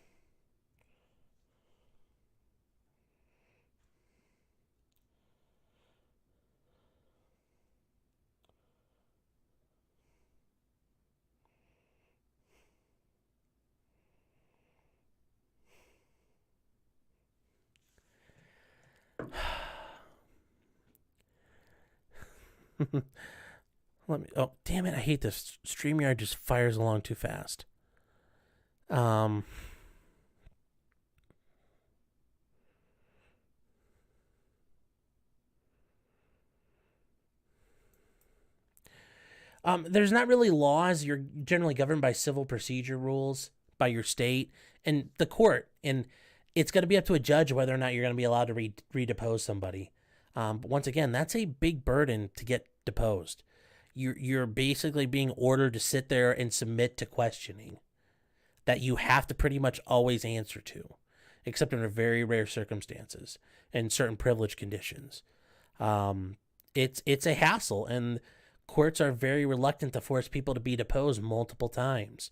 Speaker 1: Oh, damn it, I hate this. StreamYard just fires along too fast. There's not really laws. You're generally governed by civil procedure rules by your state and the court. And it's going to be up to a judge whether or not you're going to be allowed to redepose somebody. But once again, that's a big burden to get deposed. You're basically being ordered to sit there and submit to questioning that you have to pretty much always answer to, except under very rare circumstances and certain privilege conditions. It's a hassle, and courts are very reluctant to force people to be deposed multiple times.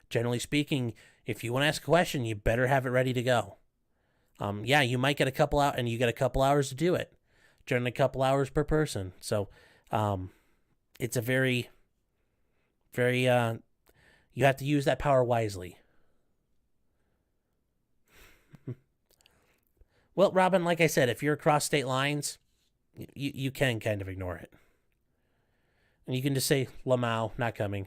Speaker 1: Generally speaking, if you want to ask a question, you better have it ready to go. Yeah, you might get a couple out, and you get a couple hours to do it. Generally, a couple hours per person. So, it's a very, very, you have to use that power wisely. Well, Robin, like I said, if you're across state lines, you can kind of ignore it. And you can just say, Lamau, not coming.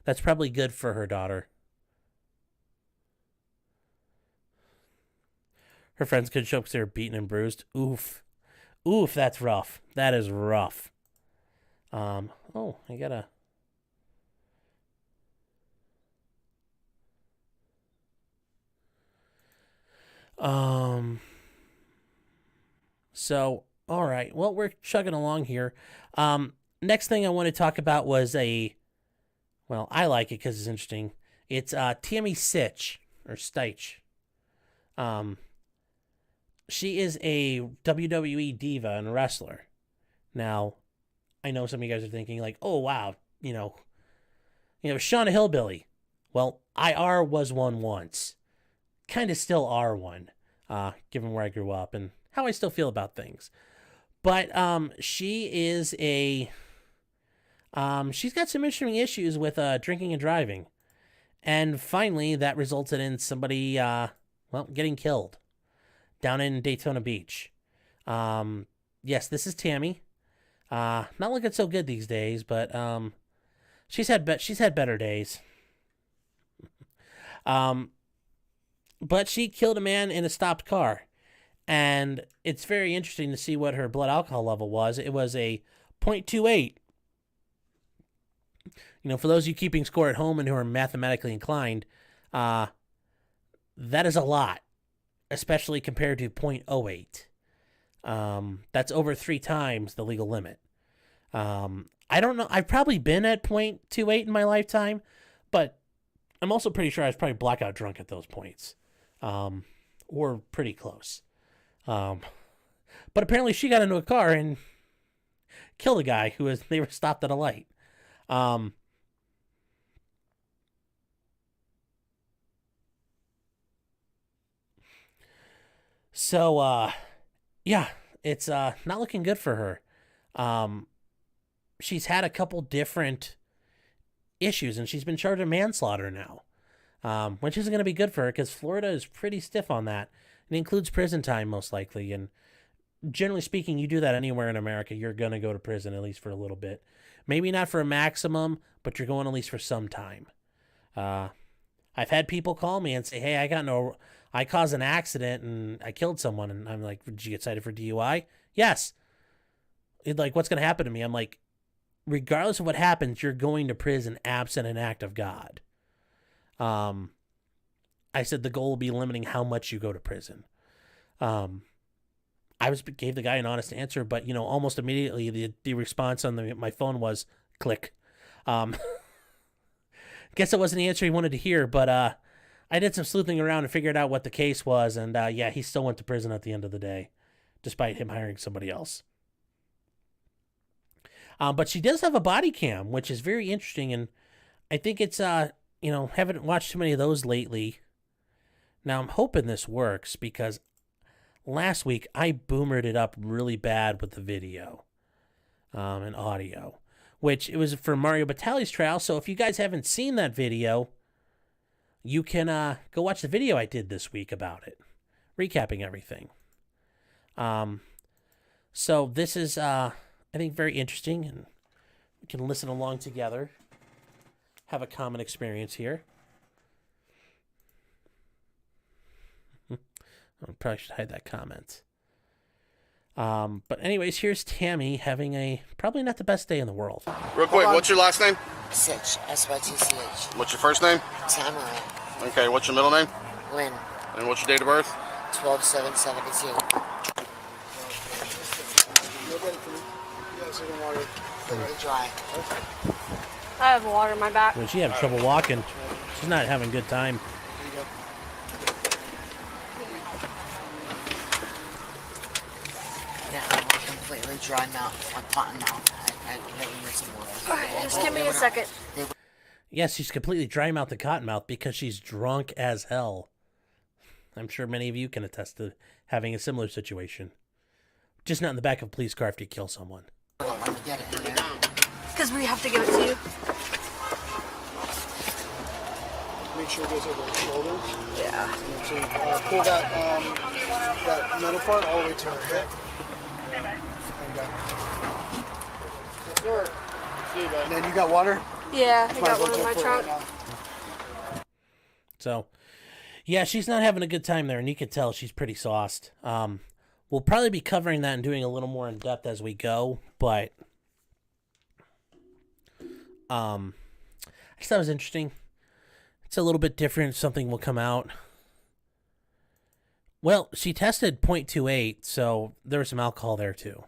Speaker 1: That's probably good for her daughter. Her friends could show up because they were beaten and bruised. Oof. Oof, that's rough. That is rough. Oh, I gotta... So, all right. Well, we're chugging along here. Next thing I want to talk about was well, I like it because it's interesting. It's Tammy Sytch, or Sytch. She is a WWE diva and wrestler. Now, I know some of you guys are thinking like, oh, wow, Shauna Hillbilly. Well, IR was one once. Kind of still are one, given where I grew up and how I still feel about things. But she is a She's got some interesting issues with drinking and driving. And finally, that resulted in somebody, getting killed down in Daytona Beach. Yes, this is Tammy. Not looking so good these days, but she's had better days. But she killed a man in a stopped car. And it's very interesting to see what her blood alcohol level was. It was a 0.28. For those of you keeping score at home and who are mathematically inclined, that is a lot, especially compared to 0.08. That's over 3 times the legal limit. I don't know. I've probably been at 0.28 in my lifetime, but I'm also pretty sure I was probably blackout drunk at those points, or pretty close. But apparently she got into a car and killed a guy they were stopped at a light. So, yeah, it's not looking good for her. She's had a couple different issues, and she's been charged with manslaughter now, which isn't going to be good for her because Florida is pretty stiff on that. It includes prison time, most likely, and generally speaking, you do that anywhere in America, you're going to go to prison at least for a little bit. Maybe not for a maximum, but you're going at least for some time. I've had people call me and say, hey, I caused an accident and I killed someone. And I'm like, did you get cited for DUI? Yes. What's going to happen to me? I'm like, regardless of what happens, you're going to prison absent an act of God. I said the goal will be limiting how much you go to prison. Gave the guy an honest answer, but almost immediately the response on my phone was click. Guess it wasn't the answer he wanted to hear, but I did some sleuthing around and figured out what the case was, and he still went to prison at the end of the day, despite him hiring somebody else. But she does have a body cam, which is very interesting, and I think it's haven't watched too many of those lately. Now I'm hoping this works because last week I boomered it up really bad with the video and audio, which it was for Mario Batali's trial. So if you guys haven't seen that video, you can go watch the video I did this week about it, recapping everything. So this is, I think, very interesting, and we can listen along together, have a common experience here. I probably should hide that comment. But anyways, here's Tammy having probably not the best day in the world.
Speaker 2: Real quick, what's your last name?
Speaker 3: Sytch, S-Y-T-C-H.
Speaker 2: What's your first name?
Speaker 3: Tammy.
Speaker 2: Okay, what's your middle name?
Speaker 3: Lynn.
Speaker 2: And what's your date of birth?
Speaker 3: 12/7/72. Dry.
Speaker 4: I have water in my back.
Speaker 1: When she having trouble walking, she's not having a good time.
Speaker 3: Yeah, I'm completely dry mouth, like cotton mouth. I really need some water.
Speaker 4: Alright, just give me a second.
Speaker 1: Yes, she's completely dry mouth and cotton mouth because she's drunk as hell. I'm sure many of you can attest to having a similar situation. Just not in the back of a police car after you kill someone.
Speaker 3: Let me get it in there.
Speaker 4: Because we have to give it to you.
Speaker 5: Make sure it goes over the shoulders.
Speaker 4: Yeah.
Speaker 5: Make sure you pull that middle part all the way to her hip. And then you got water?
Speaker 4: Yeah, I
Speaker 5: Might
Speaker 4: got
Speaker 5: as well
Speaker 4: one in
Speaker 5: jump
Speaker 4: my
Speaker 5: for it
Speaker 4: trunk.
Speaker 5: right now.
Speaker 1: So, yeah, she's not having a good time there, and you can tell she's pretty sauced. We'll probably be covering that and doing a little more in depth as we go, but I just thought it was interesting. It's a little bit different. Something will come out. Well, she tested 0.28, so there was some alcohol there too.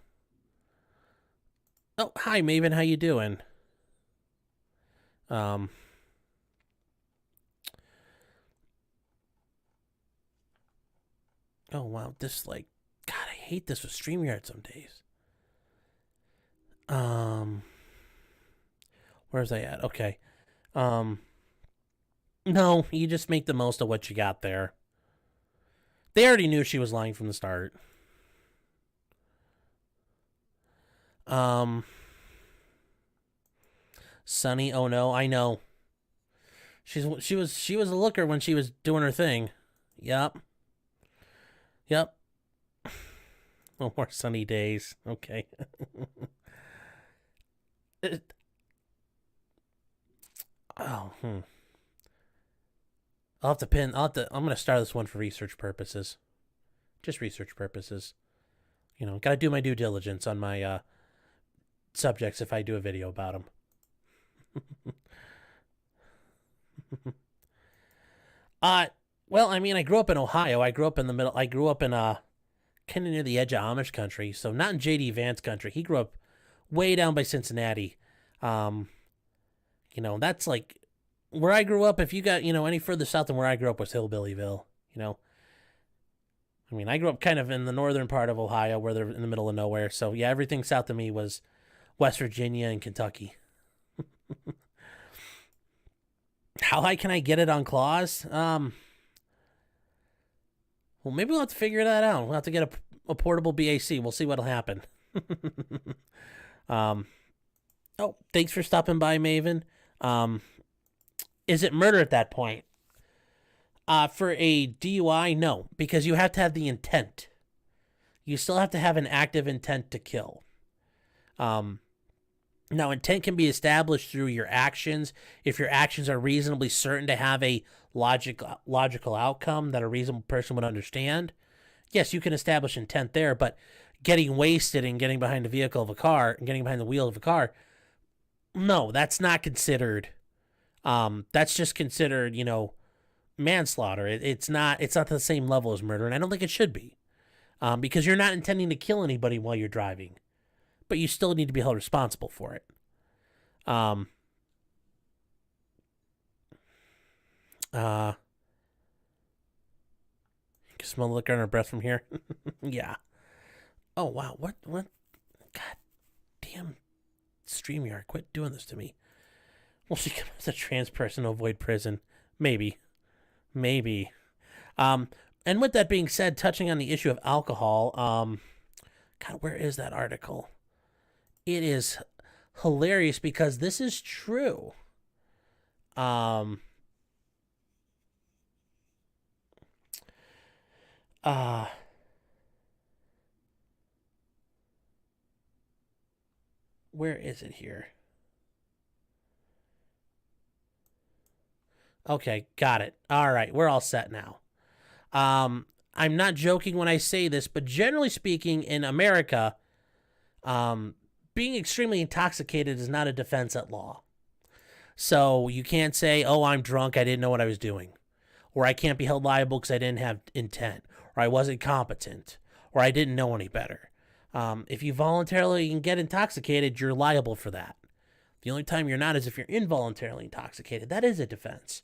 Speaker 1: Oh, hi, Maven. How you doing? Oh, wow. This, God, I hate this with StreamYard some days. Where's I at? Okay. No, you just make the most of what you got there. They already knew she was lying from the start. Sunny, oh no, I know. She was a looker when she was doing her thing. Yep. Yep. No more sunny days. Okay. It- oh, I'll have to pin. I'm gonna start this one for research purposes. Just research purposes. Gotta do my due diligence on my subjects if I do a video about them. Well, I mean, I grew up in Ohio. I grew up in the middle. I grew up in kind of near the edge of Amish country, so not in JD Vance country. He grew up way down by Cincinnati. That's like where I grew up. If you got any further south than where I grew up was Hillbillyville. I mean, I grew up kind of in the northern part of Ohio, where they're in the middle of nowhere. So yeah, everything south of me was West Virginia and Kentucky. How high can I get it on claws? Well, maybe we'll have to figure that out. We'll have to get a portable BAC. We'll see what'll happen. Oh, thanks for stopping by, Maven. Is it murder at that point? For a DUI, no, because you have to have the intent. You still have to have an active intent to kill. Now, intent can be established through your actions. If your actions are reasonably certain to have a logical outcome that a reasonable person would understand, yes, you can establish intent there. But getting wasted and getting behind the vehicle of a car and getting behind the wheel of a car, no, that's not considered. That's just considered, manslaughter. It's not the same level as murder, and I don't think it should be, because you're not intending to kill anybody while you're driving, but you still need to be held responsible for it. You can smell the liquor on her breath from here. Yeah. Oh wow, what? God damn, StreamYard, quit doing this to me. Will she come as a trans person to avoid prison? Maybe. And with that being said, touching on the issue of alcohol, God, where is that article? It is hilarious because this is true. Where is it here? Okay, got it. All right, we're all set now. I'm not joking when I say this, but generally speaking, in America, being extremely intoxicated is not a defense at law. So you can't say, oh, I'm drunk, I didn't know what I was doing. Or I can't be held liable because I didn't have intent. Or I wasn't competent. Or I didn't know any better. If you voluntarily get intoxicated, you're liable for that. The only time you're not is if you're involuntarily intoxicated. That is a defense.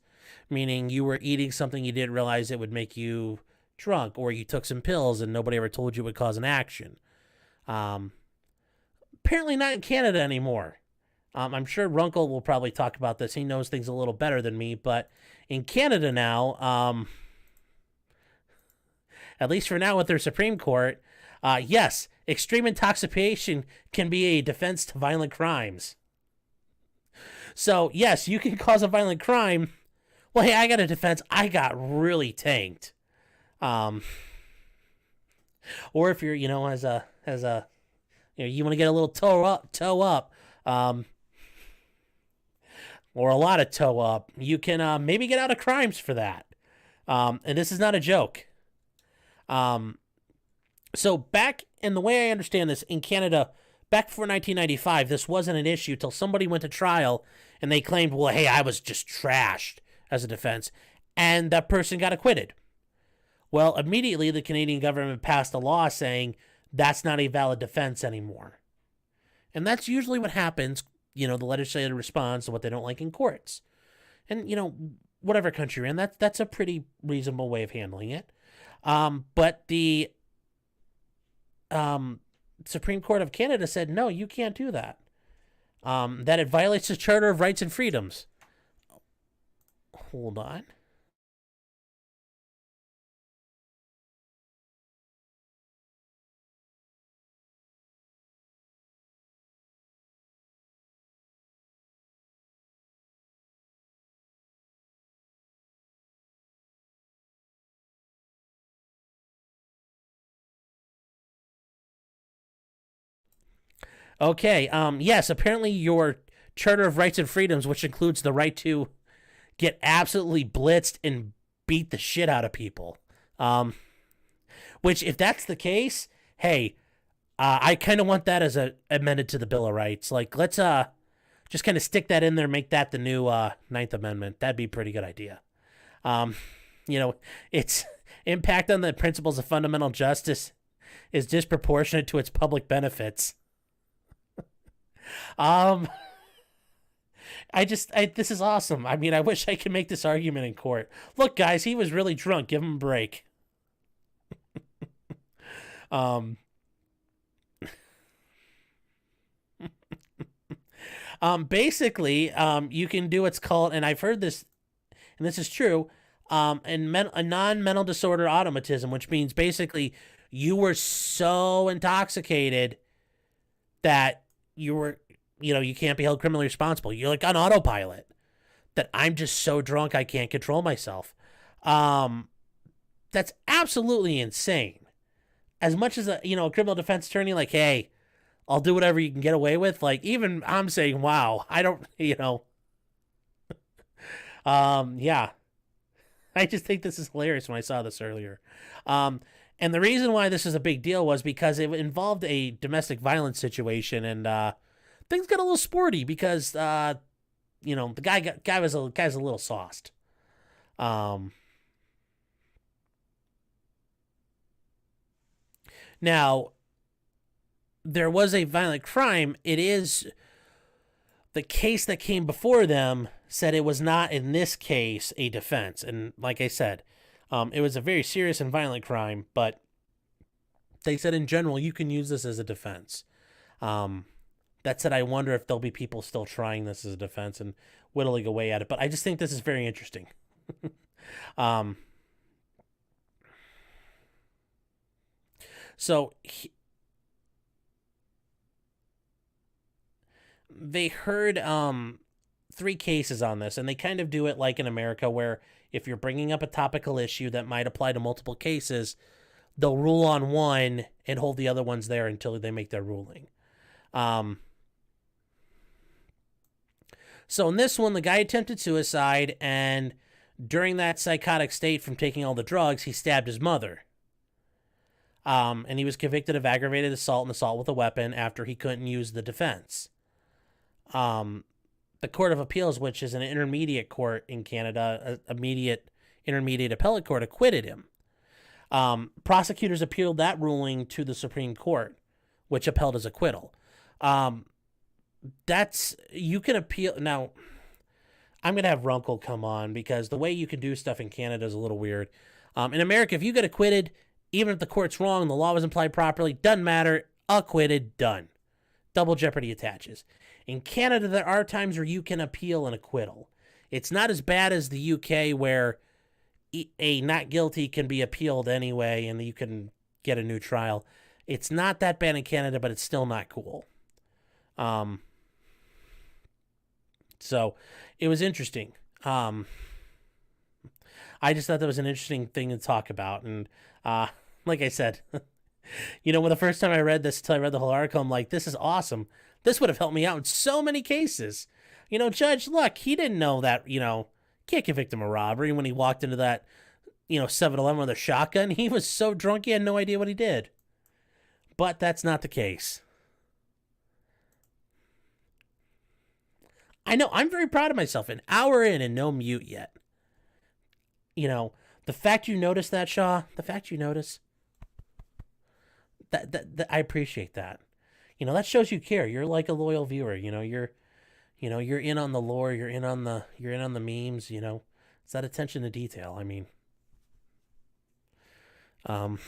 Speaker 1: Meaning you were eating something you didn't realize it would make you drunk, or you took some pills and nobody ever told you it would cause an action. Apparently not in Canada anymore. I'm sure Runkle will probably talk about this. He knows things a little better than me, but in Canada now, at least for now with their Supreme Court, yes, extreme intoxication can be a defense to violent crimes. So, yes, you can cause a violent crime. Well, hey, I got a defense. I got really tanked. Or if you're, you want to get a little toe up, or a lot of toe up, you can maybe get out of crimes for that. And this is not a joke. So back in the way I understand this, in Canada, back before 1995, this wasn't an issue till somebody went to trial and they claimed, well, hey, I was just trashed as a defense, and that person got acquitted. Well, immediately the Canadian government passed a law saying that's not a valid defense anymore. And that's usually what happens, the legislative responds to what they don't like in courts. And, whatever country you're in, that's a pretty reasonable way of handling it. But the Supreme Court of Canada said, no, you can't do that. That it violates the Charter of Rights and Freedoms. Hold on. Okay. Yes. Apparently, your Charter of Rights and Freedoms, which includes the right to get absolutely blitzed and beat the shit out of people. Which, if that's the case, hey, I kind of want that as a amended to the Bill of Rights. Like, let's just kind of stick that in there, make that the new Ninth Amendment. That'd be a pretty good idea. Its impact on the principles of fundamental justice is disproportionate to its public benefits. This is awesome. I mean, I wish I could make this argument in court. Look, guys, he was really drunk. Give him a break. Basically, you can do what's called, and I've heard this, and this is true, a non-mental disorder automatism, which means basically you were so intoxicated that you can't be held criminally responsible. You're like on autopilot. That I'm just so drunk I can't control myself. That's absolutely insane. As much as a criminal defense attorney, like, hey, I'll do whatever you can get away with. Like, even I'm saying, wow, I don't, yeah. I just think this is hilarious when I saw this earlier. And the reason why this is a big deal was because it involved a domestic violence situation, and things got a little sporty because the guy's a little sauced. Now, there was a violent crime. It is the case that came before them said it was not in this case a defense, and like I said, it was a very serious and violent crime. But they said in general you can use this as a defense. That said, I wonder if there'll be people still trying this as a defense and whittling away at it. But I just think this is very interesting. They heard 3 cases on this, and they kind of do it like in America, where if you're bringing up a topical issue that might apply to multiple cases, they'll rule on one and hold the other ones there until they make their ruling. So in this one, the guy attempted suicide, and during that psychotic state from taking all the drugs, he stabbed his mother. And he was convicted of aggravated assault and assault with a weapon after he couldn't use the defense. The Court of Appeals, which is an intermediate court in Canada, intermediate appellate court, acquitted him. Prosecutors appealed that ruling to the Supreme Court, which upheld his acquittal. You can appeal. Now, I'm going to have Runkle come on because the way you can do stuff in Canada is a little weird. In America, if you get acquitted, even if the court's wrong, the law was applied properly, doesn't matter, acquitted, done. Double jeopardy attaches. In Canada, there are times where you can appeal an acquittal. It's not as bad as the UK, where a not guilty can be appealed anyway and you can get a new trial. It's not that bad in Canada, but it's still not cool. So it was interesting. I just thought that was an interesting thing to talk about. And like I said, when the first time I read this, until I read the whole article, I'm like, this is awesome. This would have helped me out in so many cases. Judge, look, he didn't know that, can't convict him of robbery when he walked into that, 7-Eleven with a shotgun. He was so drunk he had no idea what he did. But that's not the case. I know, I'm very proud of myself. An hour in and no mute yet. The fact you noticed that, Shaw, that I appreciate that. That shows you care. You're like a loyal viewer. You're in on the lore. You're in on the memes. It's that attention to detail. I mean, yeah,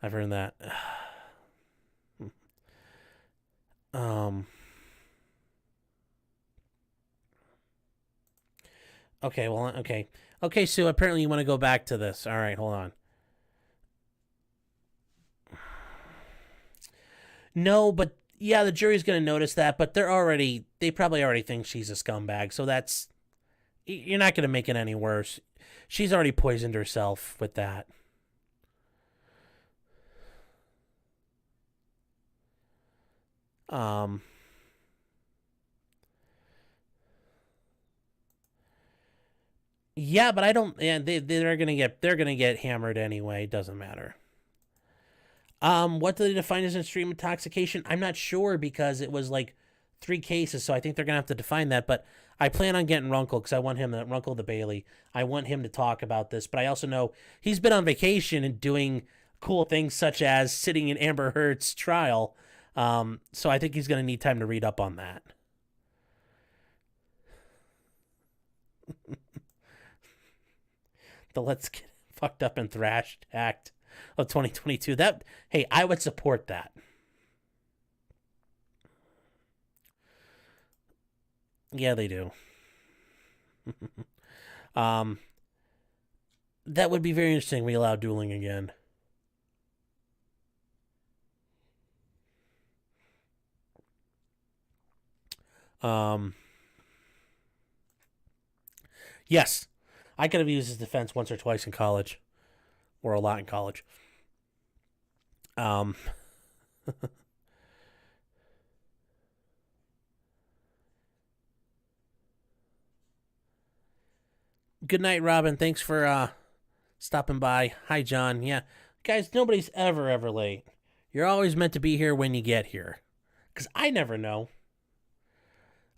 Speaker 1: I've heard that. Okay, well, okay. Okay, Sue, apparently you want to go back to this. All right, hold on. No, but Yeah, the jury's going to notice that, but they probably already think she's a scumbag, so you're not going to make it any worse. She's already poisoned herself with that. Yeah, but I don't. Yeah, they're gonna get hammered anyway. Doesn't matter. What do they define as extreme intoxication? I'm not sure because it was like 3 cases, so I think they're gonna have to define that. But I plan on getting Runkle because I want him, Runkle the Bailey. I want him to talk about this. But I also know he's been on vacation and doing cool things such as sitting in Amber Heard's trial. So I think he's gonna need time to read up on that. The let's get fucked up and thrashed act of 2022. Hey, I would support that. Yeah, they do. That would be very interesting. We allow dueling again. Yes. I could have used his defense once or twice in college. Or a lot in college. Good night, Robin. Thanks for stopping by. Hi, John. Yeah. Guys, nobody's ever late. You're always meant to be here when you get here. Because I never know.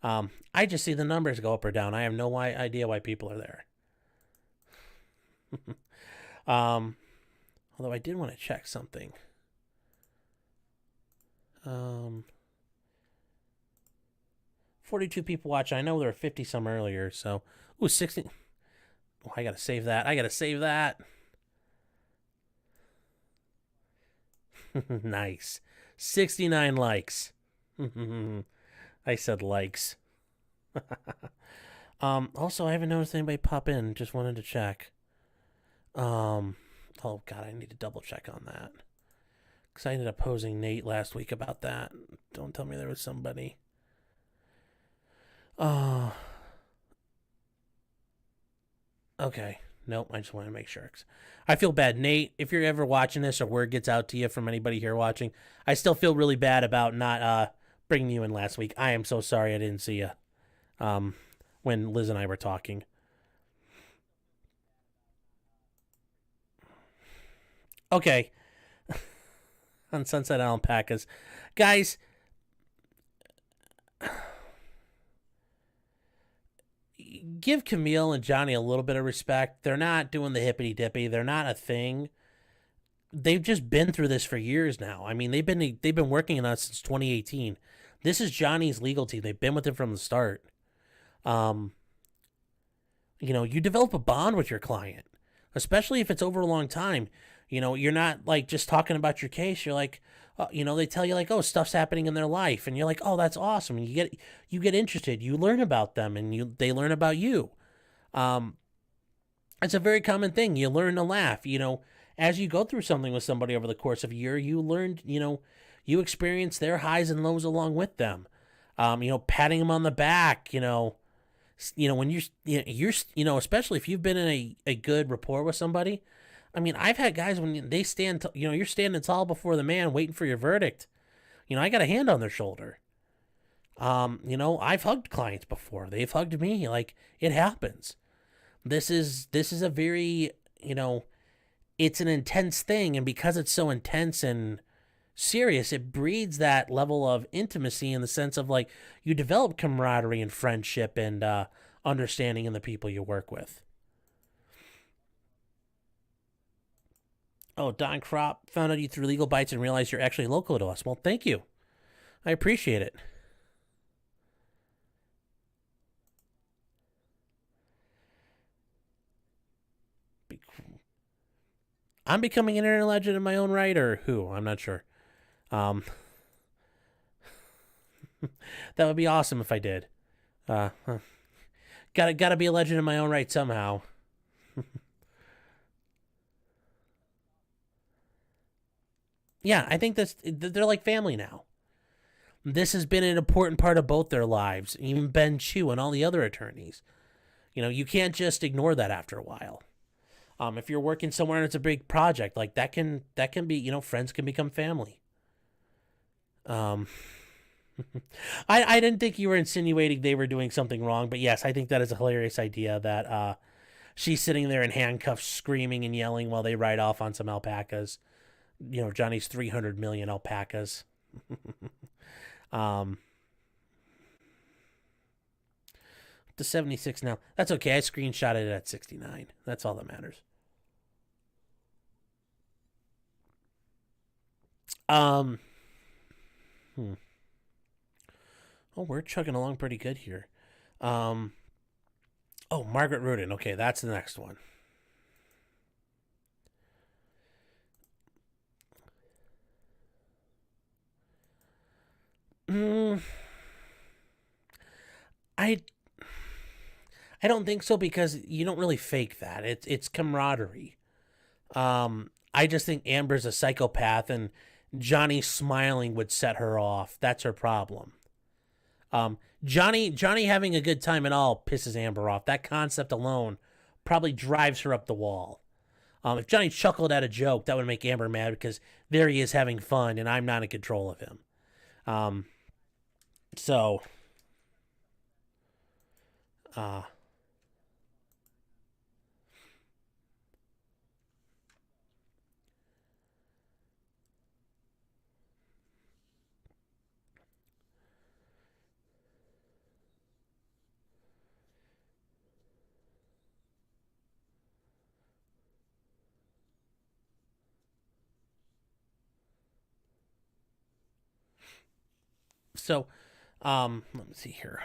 Speaker 1: I just see the numbers go up or down. I have no idea why people are there. Although I did want to check something. 42 people watching. I know there were 50 some earlier, so 60. Oh, I gotta save that. Nice. 69 likes. I said likes. Also, I haven't noticed anybody pop in. Just wanted to check. Oh God, I need to double check on that. Because I ended up posing Nate last week about that. Don't tell me there was somebody. Okay. Nope, I just want to make sure. I feel bad. Nate, if you're ever watching this or word gets out to you from anybody here watching, I still feel really bad about not bringing you in last week. I am so sorry I didn't see you when Liz and I were talking. Okay. On Sunset Alpacas. Guys, give Camille and Johnny a little bit of respect. They're not doing the hippity dippy. They're not a thing. They've just been through this for years now. I mean, they've been working on it since 2018. This is Johnny's legal team. They've been with him from the start. You develop a bond with your client, especially if it's over a long time. You're not like just talking about your case. You're like, they tell you like, oh, stuff's happening in their life, and you're like, oh, that's awesome. And you get interested. You learn about them, and they learn about you. It's a very common thing. You learn to laugh. As you go through something with somebody over the course of a year, you learn. You experience their highs and lows along with them. Patting them on the back. When you're especially if you've been in a good rapport with somebody. I mean, I've had guys when they stand, you're standing tall before the man waiting for your verdict. I got a hand on their shoulder. I've hugged clients before. They've hugged me. Like, it happens. This is a very, it's an intense thing. And because it's so intense and serious, it breeds that level of intimacy in the sense of like you develop camaraderie and friendship and understanding in the people you work with. Oh, Don Crop found out you through Legal Bites and realized you're actually local to us. Well, thank you. I appreciate it. I'm becoming an internet legend in my own right, or who? I'm not sure. That would be awesome if I did. Gotta be a legend in my own right somehow. Yeah, I think they're like family now. This has been an important part of both their lives, even Ben Chu and all the other attorneys. You can't just ignore that after a while. If you're working somewhere and it's a big project, like that can be, friends can become family. I didn't think you were insinuating they were doing something wrong, but yes, I think that is a hilarious idea that she's sitting there in handcuffs screaming and yelling while they ride off on some alpacas. Johnny's 300 million alpacas. The 76 now. That's okay. I screenshotted it at 69. That's all that matters. Oh, we're chugging along pretty good here. Oh, Margaret Rudin. Okay, that's the next one. I don't think so, because you don't really fake that. It's camaraderie. I just think Amber's a psychopath, and Johnny smiling would set her off. That's her problem. Johnny having a good time and all pisses Amber off. That concept alone probably drives her up the wall. If Johnny chuckled at a joke, that would make Amber mad, because there he is having fun, and I'm not in control of him. So, let me see here.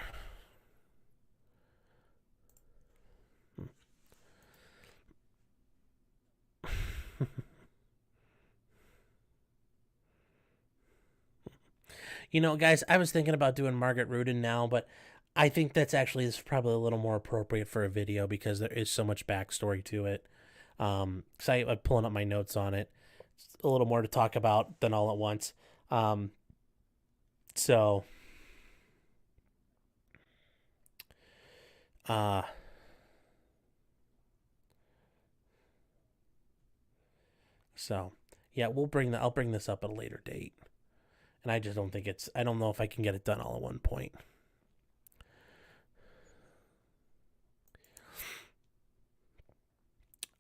Speaker 1: Guys, I was thinking about doing Margaret Rudin now, but I think that's actually is probably a little more appropriate for a video, because there is so much backstory to it. I'm pulling up my notes on it. It's a little more to talk about than all at once. So, yeah, I'll bring this up at a later date. And I just don't think I don't know if I can get it done all at one point.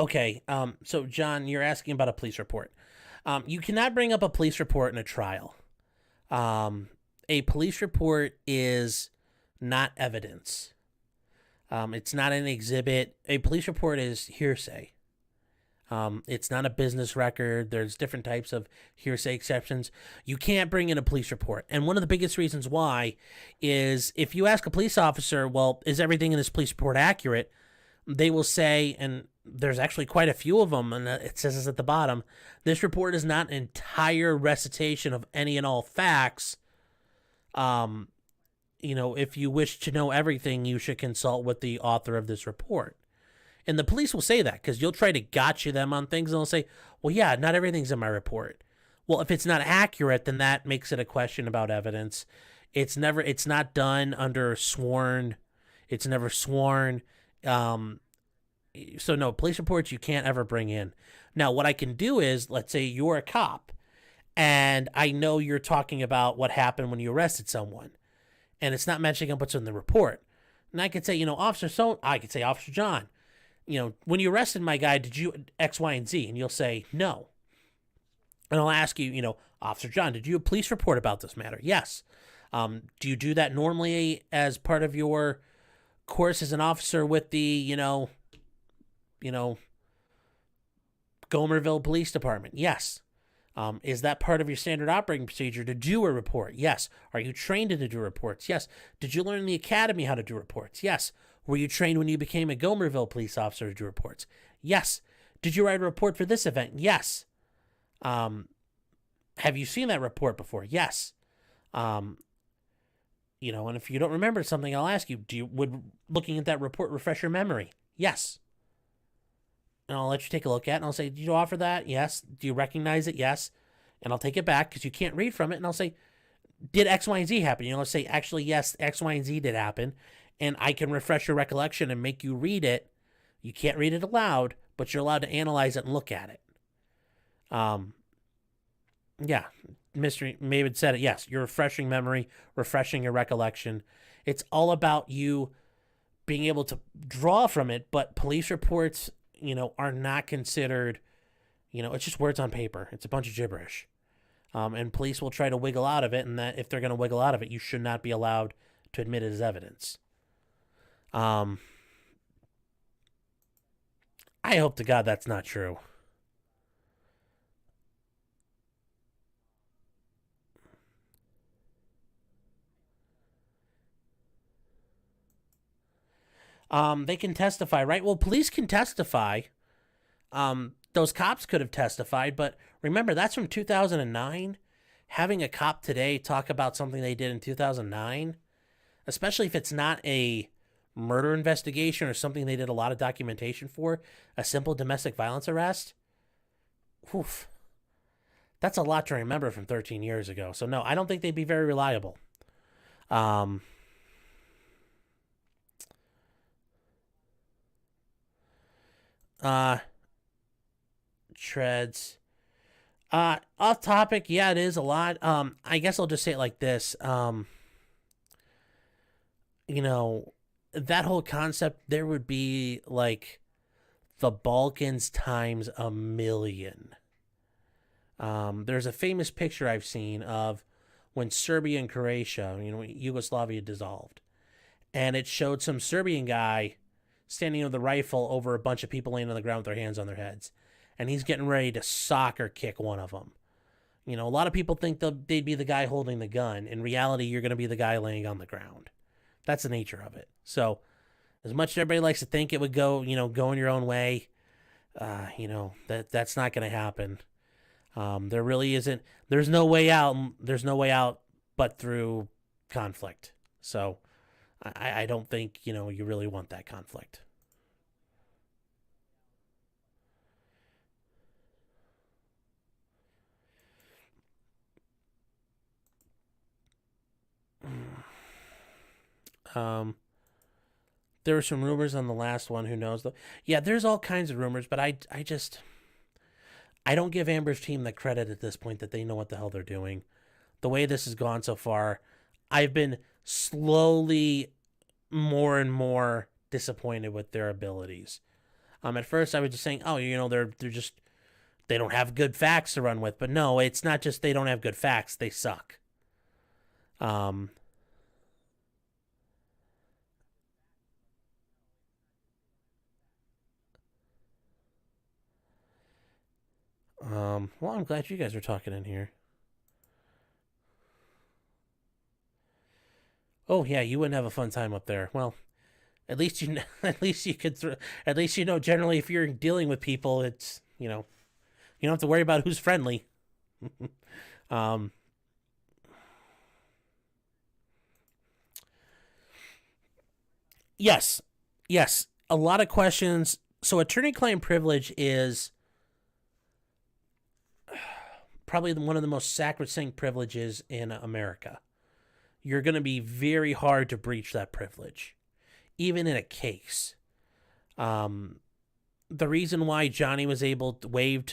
Speaker 1: Okay, so John, you're asking about a police report. You cannot bring up a police report in a trial. A police report is not evidence. It's not an exhibit. A police report is hearsay. It's not a business record. There's different types of hearsay exceptions. You can't bring in a police report. And one of the biggest reasons why is if you ask a police officer, well, is everything in this police report accurate? They will say, and there's actually quite a few of them, and it says this at the bottom, this report is not an entire recitation of any and all facts. If you wish to know everything, you should consult with the author of this report. And the police will say that, because you'll try to gotcha them on things, and they'll say, well, yeah, not everything's in my report. Well, if it's not accurate, then that makes it a question about evidence. It's not done under sworn. It's never sworn. So no, police reports you can't ever bring in. Now, what I can do is, let's say you're a cop, and I know you're talking about what happened when you arrested someone, and it's not mentioning what's in the report. And I could say, I could say, Officer John, when you arrested my guy, did you X, Y, and Z? And you'll say, no. And I'll ask you, Officer John, did you a police report about this matter? Yes. Do you do that normally as part of your course as an officer with the, Gomerville Police Department? Yes. Is that part of your standard operating procedure to do a report? Yes. Are you trained to do reports? Yes. Did you learn in the academy how to do reports? Yes. Were you trained when you became a Gomerville police officer to do reports? Yes. Did you write a report for this event? Yes. Have you seen that report before? Yes. And if you don't remember something, I'll ask you, would looking at that report refresh your memory? Yes. And I'll let you take a look at it, and I'll say, did you offer that? Yes. Do you recognize it? Yes. And I'll take it back because you can't read from it, and I'll say, did X, Y, and Z happen? You know, let's say, actually, yes, X, Y, and Z did happen, and I can refresh your recollection and make you read it. You can't read it aloud, but you're allowed to analyze it and look at it. Yeah, Mystery Maven said it. Yes, you're refreshing memory, refreshing your recollection. It's all about you being able to draw from it, but police reports, you know, are not considered, you know, it's just words on paper. It's a bunch of gibberish. And police will try to wiggle out of it, and that if they're going to wiggle out of it, you should not be allowed to admit it as evidence. I hope to God that's not true. They can testify, right? Well, police can testify. Those cops could have testified, but remember, that's from 2009. Having a cop today talk about something they did in 2009, especially if it's not a murder investigation or something they did a lot of documentation for, a simple domestic violence arrest, oof, that's a lot to remember from 13 years ago. So no, I don't think they'd be very reliable. Treads. Off topic, yeah, it is a lot. I guess I'll just say it like this. You know, that whole concept, there would be like the Balkans times a million. There's a famous picture I've seen of when Serbia and Croatia, you know, Yugoslavia dissolved. And it showed some Serbian guy standing with a rifle over a bunch of people laying on the ground with their hands on their heads. And he's getting ready to soccer kick one of them. You know, a lot of people think they'd be the guy holding the gun. In reality, you're going to be the guy laying on the ground. That's the nature of it. So, as much as everybody likes to think it would go, you know, go in your own way, you know, that's not going to happen. There really isn't. There's no way out. There's no way out but through conflict. So, I don't think, you know, you really want that conflict. There were some rumors on the last one. Who knows though? Yeah, there's all kinds of rumors, but I don't give Amber's team the credit at this point that they know what the hell they're doing. The way this has gone so far, I've been slowly more and more disappointed with their abilities. At first I was just saying, oh, you know, they're just, they don't have good facts to run with, but no, it's not just they don't have good facts, they suck. Well, I'm glad you guys are talking in here. Oh yeah, you wouldn't have a fun time up there. Well, at least you know, at least you could at least you know generally if you're dealing with people, it's, you know, you don't have to worry about who's friendly. Yes. Yes, a lot of questions. So attorney-client privilege is probably one of the most sacrosanct privileges in America. You're going to be very hard to breach that privilege, even in a case. The reason why Johnny was able to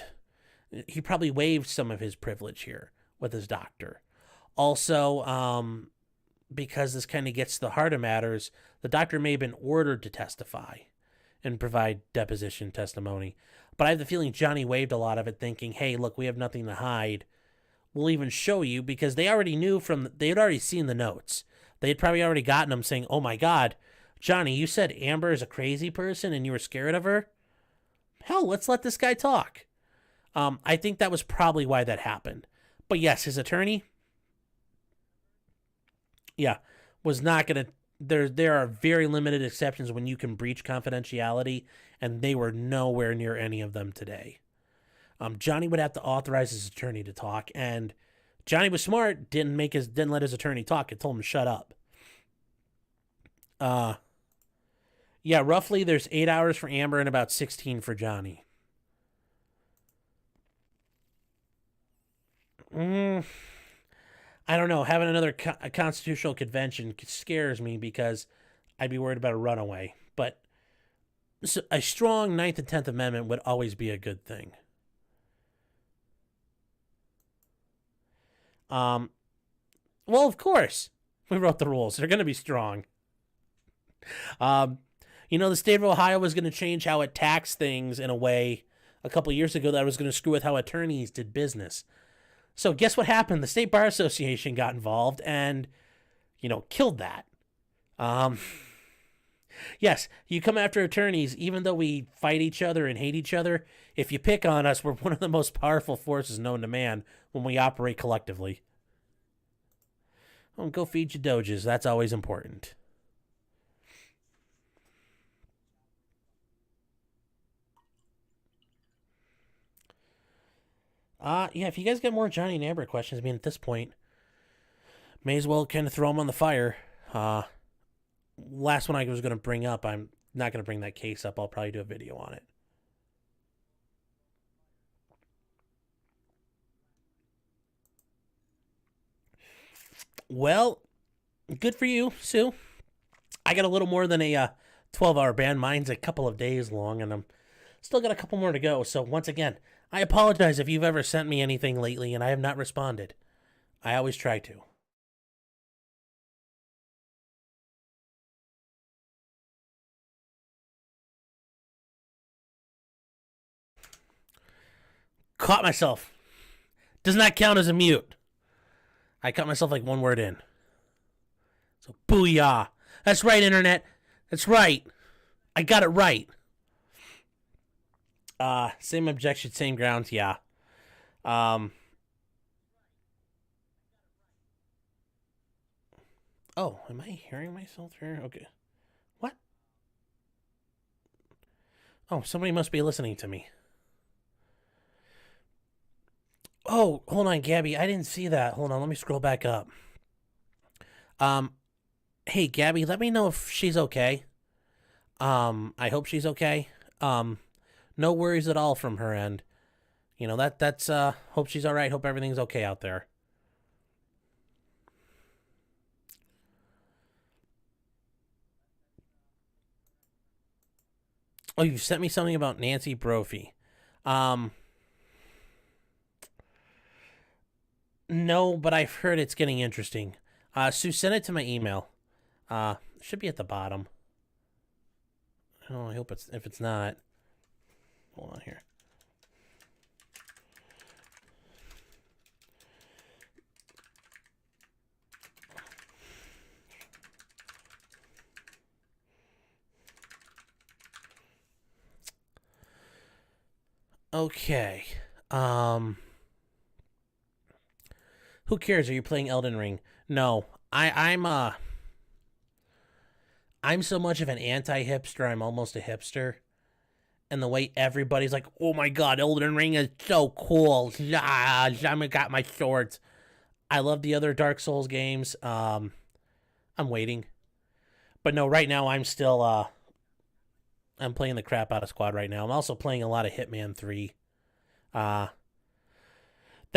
Speaker 1: he probably waived some of his privilege here with his doctor. Also, because this kind of gets to the heart of matters, the doctor may have been ordered to testify and provide deposition testimony. But I have the feeling Johnny waived a lot of it, thinking, hey, look, we have nothing to hide. We'll even show you, because they already knew they had already seen the notes. They had probably already gotten them saying, oh my God, Johnny, you said Amber is a crazy person and you were scared of her? Hell, let's let this guy talk. I think that was probably why that happened. But yes, his attorney, yeah, was not going to. There are very limited exceptions when you can breach confidentiality, and they were nowhere near any of them today. Johnny would have to authorize his attorney to talk, and Johnny was smart, didn't let his attorney talk, and told him to shut up. Yeah, roughly there's 8 hours for Amber and about 16 for Johnny. I don't know. Having another a constitutional convention scares me because I'd be worried about a runaway. But a strong Ninth and 10th Amendment would always be a good thing. Well, of course, we wrote the rules. They're going to be strong. The state of Ohio was going to change how it taxed things in a way a couple years ago that was going to screw with how attorneys did business. So guess what happened? The State Bar Association got involved and, killed that. Yes, you come after attorneys, even though we fight each other and hate each other. If you pick on us, we're one of the most powerful forces known to man when we operate collectively. Go feed your doges. That's always important. If you guys get more Johnny and Amber questions, at this point, may as well kind of throw them on the fire. Last one I was going to bring up, I'm not going to bring that case up. I'll probably do a video on it. Well, good for you, Sue. I got a little more than a 12-hour ban. Mine's a couple of days long, and I'm still got a couple more to go. So once again, I apologize if you've ever sent me anything lately and I have not responded. I always try to. Caught myself. Does not count as a mute. I caught myself like one word in. So booyah. That's right, Internet. That's right. I got it right. Same objection, same grounds, yeah. Oh, am I hearing myself here? Okay. What? Oh, somebody must be listening to me. Oh, hold on, Gabby. I didn't see that. Hold on, let me scroll back up. Hey, Gabby, let me know if she's okay. I hope she's okay. No worries at all from her end. That's hope she's all right. Hope everything's okay out there. Oh, you sent me something about Nancy Brophy. No, but I've heard it's getting interesting. Sue, send it to my email. It should be at the bottom. Oh, I hope if it's not. Hold on here. Okay. Who cares? Are you playing Elden Ring? No. I'm so much of an anti-hipster, I'm almost a hipster. And the way everybody's like, oh my god, Elden Ring is so cool. I got my swords. I love the other Dark Souls games. I'm waiting. But no, right now I'm still I'm playing the crap out of Squad right now. I'm also playing a lot of Hitman 3. That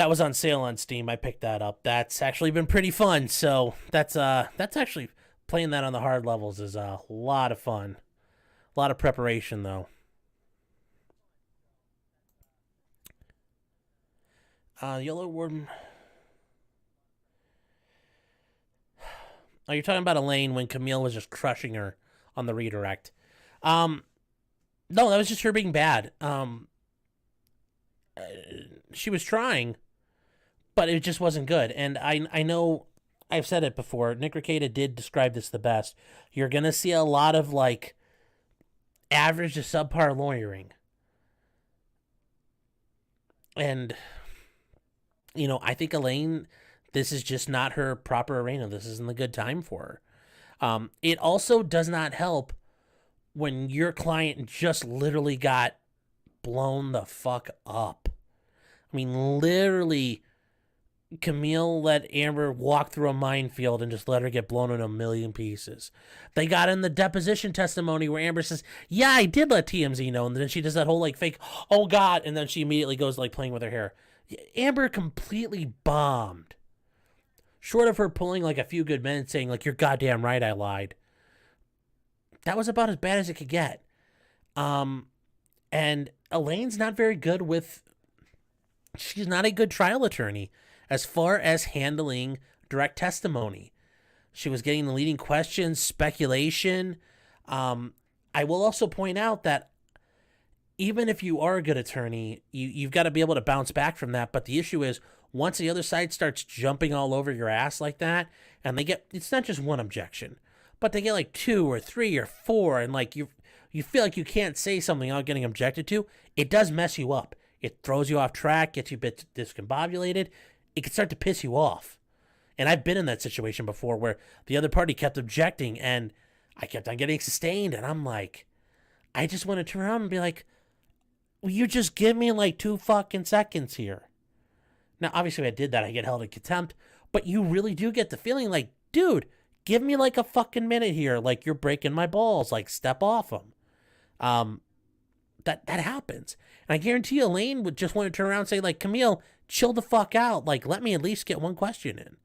Speaker 1: was on sale on Steam. I picked that up. That's actually been pretty fun. So that's actually playing that on the hard levels is a lot of fun. A lot of preparation though. Yellow Warden. Oh, you're talking about Elaine when Camille was just crushing her on the redirect. No, that was just her being bad. She was trying, but it just wasn't good. And I know I've said it before. Nick Rekieta did describe this the best. You're going to see a lot of like average to subpar lawyering. And, I think Elaine, this is just not her proper arena. This isn't the good time for her. It also does not help when your client just literally got blown the fuck up. I mean, literally, Camille let Amber walk through a minefield and just let her get blown in a million pieces. They got in the deposition testimony where Amber says, yeah, I did let TMZ know. And then she does that whole like fake, oh God. And then she immediately goes like playing with her hair. Amber completely bombed. short of her pulling like a few good minutes saying like, you're goddamn right, I lied. That was about as bad as it could get. And Elaine's not very good with, she's not a good trial attorney as far as handling direct testimony. She was getting the leading questions, speculation. I will also point out that even if you are a good attorney, you've got to be able to bounce back from that. But the issue is, once the other side starts jumping all over your ass like that, and they get, it's not just one objection, but they get like 2 or 3 or 4, and like you feel like you can't say something without getting objected to, it does mess you up. It throws you off track, gets you a bit discombobulated. It can start to piss you off. And I've been in that situation before where the other party kept objecting and I kept on getting sustained, and I'm like, I just want to turn around and be like, will you just give me like 2 fucking seconds here? Now, obviously, if I did that, I get held in contempt, but you really do get the feeling like, dude, give me like a fucking minute here. Like, you're breaking my balls. Like, step off them. That happens. And I guarantee Elaine would just want to turn around and say, like, Camille, chill the fuck out. Like, let me at least get one question in.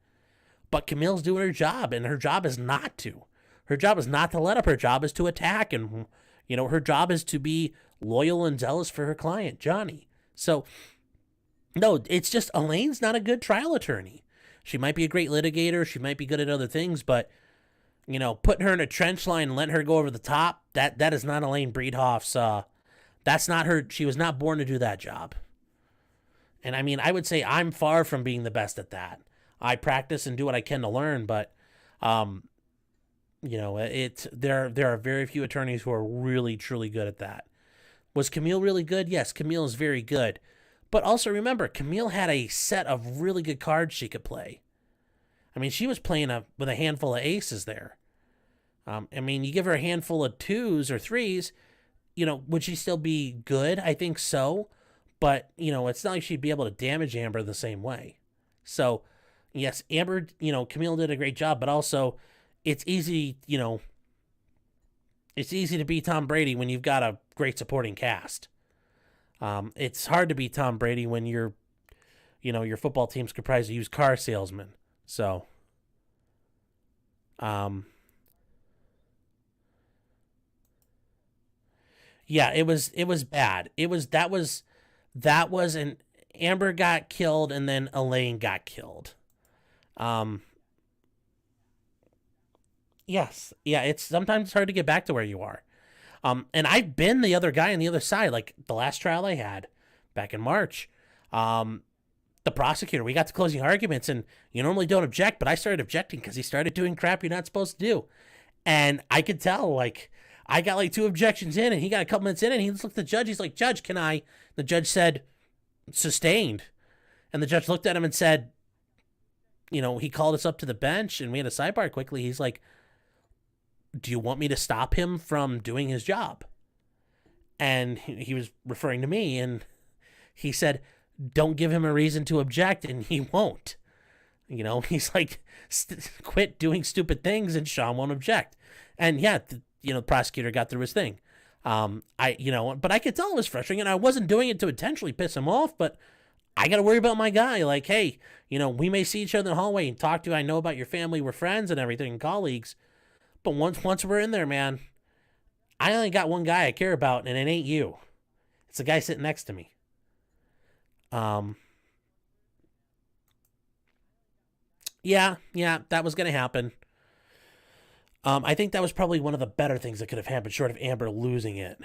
Speaker 1: But Camille's doing her job, and her job is not to. Her job is not to let up. Her job is to attack. And, you know, her job is to be loyal and zealous for her client, Johnny. So, no, it's just Elaine's not a good trial attorney. She might be a great litigator. She might be good at other things, but, you know, putting her in a trench line and letting her go over the top, that is not Elaine Breedhoff's, that's not her. She was not born to do that job. And I mean, I would say I'm far from being the best at that. I practice and do what I can to learn, but, you know, there are very few attorneys who are really, truly good at that. Was Camille really good? Yes, Camille is very good. But also remember, Camille had a set of really good cards she could play. I mean, she was playing with a handful of aces there. I mean, you give her a handful of 2s or 3s, you know, would she still be good? I think so. But, you know, it's not like she'd be able to damage Amber the same way. So, yes, Amber, you know, Camille did a great job, but also it's easy, you know, it's easy to beat Tom Brady when you've got a great supporting cast. It's hard to beat Tom Brady when your football team's comprised of used car salesmen. So, yeah, it was bad. That was an Amber got killed and then Elaine got killed. Yes. Yeah, it's sometimes hard to get back to where you are. And I've been the other guy on the other side, like the last trial I had back in March. The prosecutor, we got to closing arguments, and you normally don't object, but I started objecting because he started doing crap you're not supposed to do. And I could tell, like, I got like 2 objections in, and he got a couple minutes in, and he looked at the judge. He's like, Judge, can I? The judge said, sustained. And the judge looked at him and said, you know, he called us up to the bench, and we had a sidebar quickly. He's like, do you want me to stop him from doing his job? And he was referring to me, and he said, don't give him a reason to object, and he won't. You know, he's like, quit doing stupid things, and Sean won't object. And yeah, the prosecutor got through his thing. But I could tell it was frustrating, and I wasn't doing it to intentionally piss him off, but I got to worry about my guy. Like, hey, you know, we may see each other in the hallway and talk to you. I know about your family. We're friends and everything, and colleagues. But once we're in there, man, I only got one guy I care about, and it ain't you. It's the guy sitting next to me. Yeah, that was going to happen. I think that was probably one of the better things that could have happened, short of Amber losing it.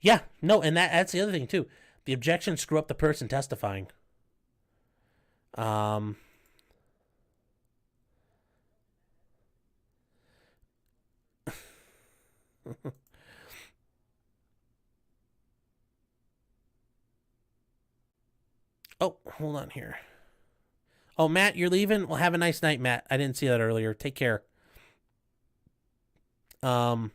Speaker 1: Yeah, no, and that's the other thing, too. The objections screw up the person testifying. Oh, hold on here. Oh, Matt, you're leaving? Well, have a nice night, Matt. I didn't see that earlier. Take care. Well,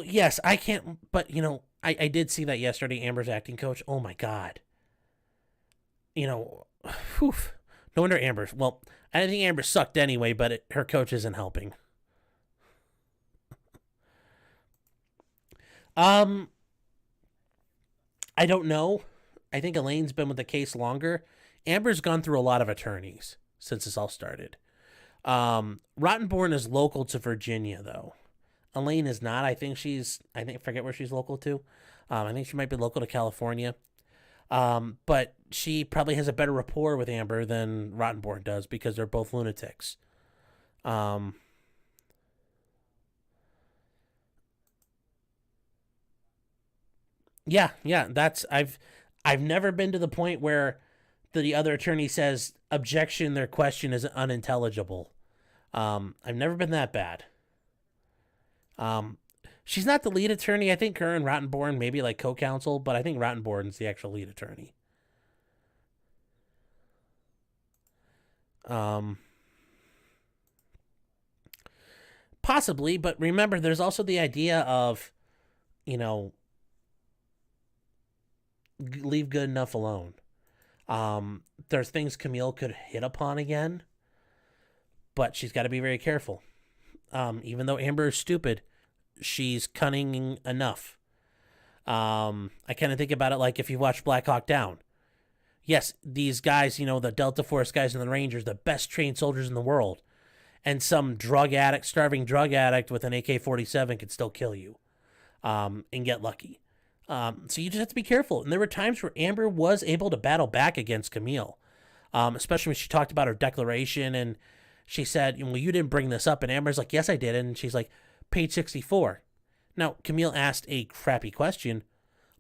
Speaker 1: yes, I can't, but, you know, I did see that yesterday, Amber's acting coach. Oh, my God. You know, whew. No wonder Amber's, well, I think Amber sucked anyway, but her coach isn't helping. I don't know. I think Elaine's been with the case longer. Amber's gone through a lot of attorneys since this all started. Rottenborn is local to Virginia, though. Elaine is not. I forget where she's local to. I think she might be local to California. But she probably has a better rapport with Amber than Rottenborn does because they're both lunatics. Yeah, that's I've never been to the point where the other attorney says objection, their question is unintelligible. I've never been that bad. She's not the lead attorney. I think her and Rottenborn maybe like co-counsel, but I think Rottenborn's the actual lead attorney. Possibly, but remember, there's also the idea of, leave good enough alone. There's things Camille could hit upon again, but she's got to be very careful. Even though Amber is stupid, she's cunning enough. I kind of think about it like if you watch Black Hawk Down. Yes, these guys, the Delta Force guys and the Rangers, the best trained soldiers in the world. And some starving drug addict with an AK-47 could still kill you and get lucky. So you just have to be careful. And there were times where Amber was able to battle back against Camille, especially when she talked about her declaration and she said, well, you didn't bring this up. And Amber's like, yes, I did. And she's like, page 64. Now, Camille asked a crappy question,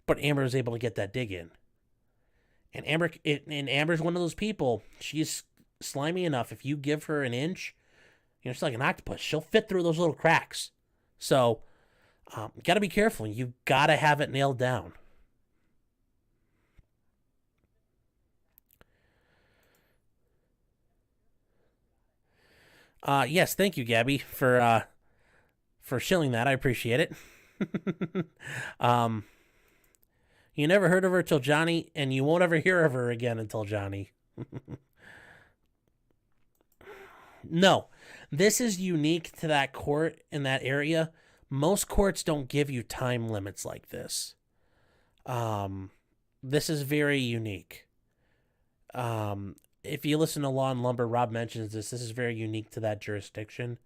Speaker 1: but Amber was able to get that dig in. And Amber's one of those people. She's slimy enough. If you give her an inch, she's like an octopus. She'll fit through those little cracks. So, got to be careful. You got to have it nailed down. Yes, thank you, Gabby, for shilling that. I appreciate it. You never heard of her till Johnny, and you won't ever hear of her again until Johnny. No, this is unique to that court in that area. Most courts don't give you time limits like this. This is very unique. If you listen to Law and Lumber, Rob mentions this. This is very unique to that jurisdiction.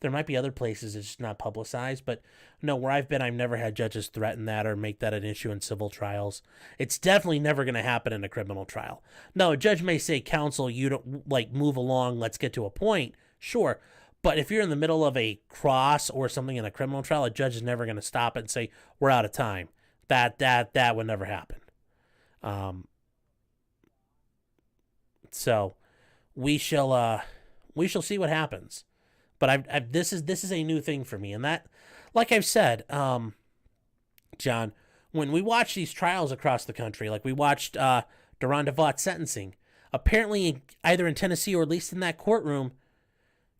Speaker 1: There might be other places it's just not publicized, but no, where I've been, I've never had judges threaten that or make that an issue in civil trials. It's definitely never going to happen in a criminal trial. No, a judge may say, counsel, you don't move along, let's get to a point. Sure. But if you're in the middle of a cross or something in a criminal trial, a judge is never going to stop it and say, we're out of time. That would never happen. So we shall see what happens. But this is a new thing for me. And that, like I've said, John, when we watch these trials across the country, like we watched Duran DeVaught's sentencing, apparently either in Tennessee or at least in that courtroom,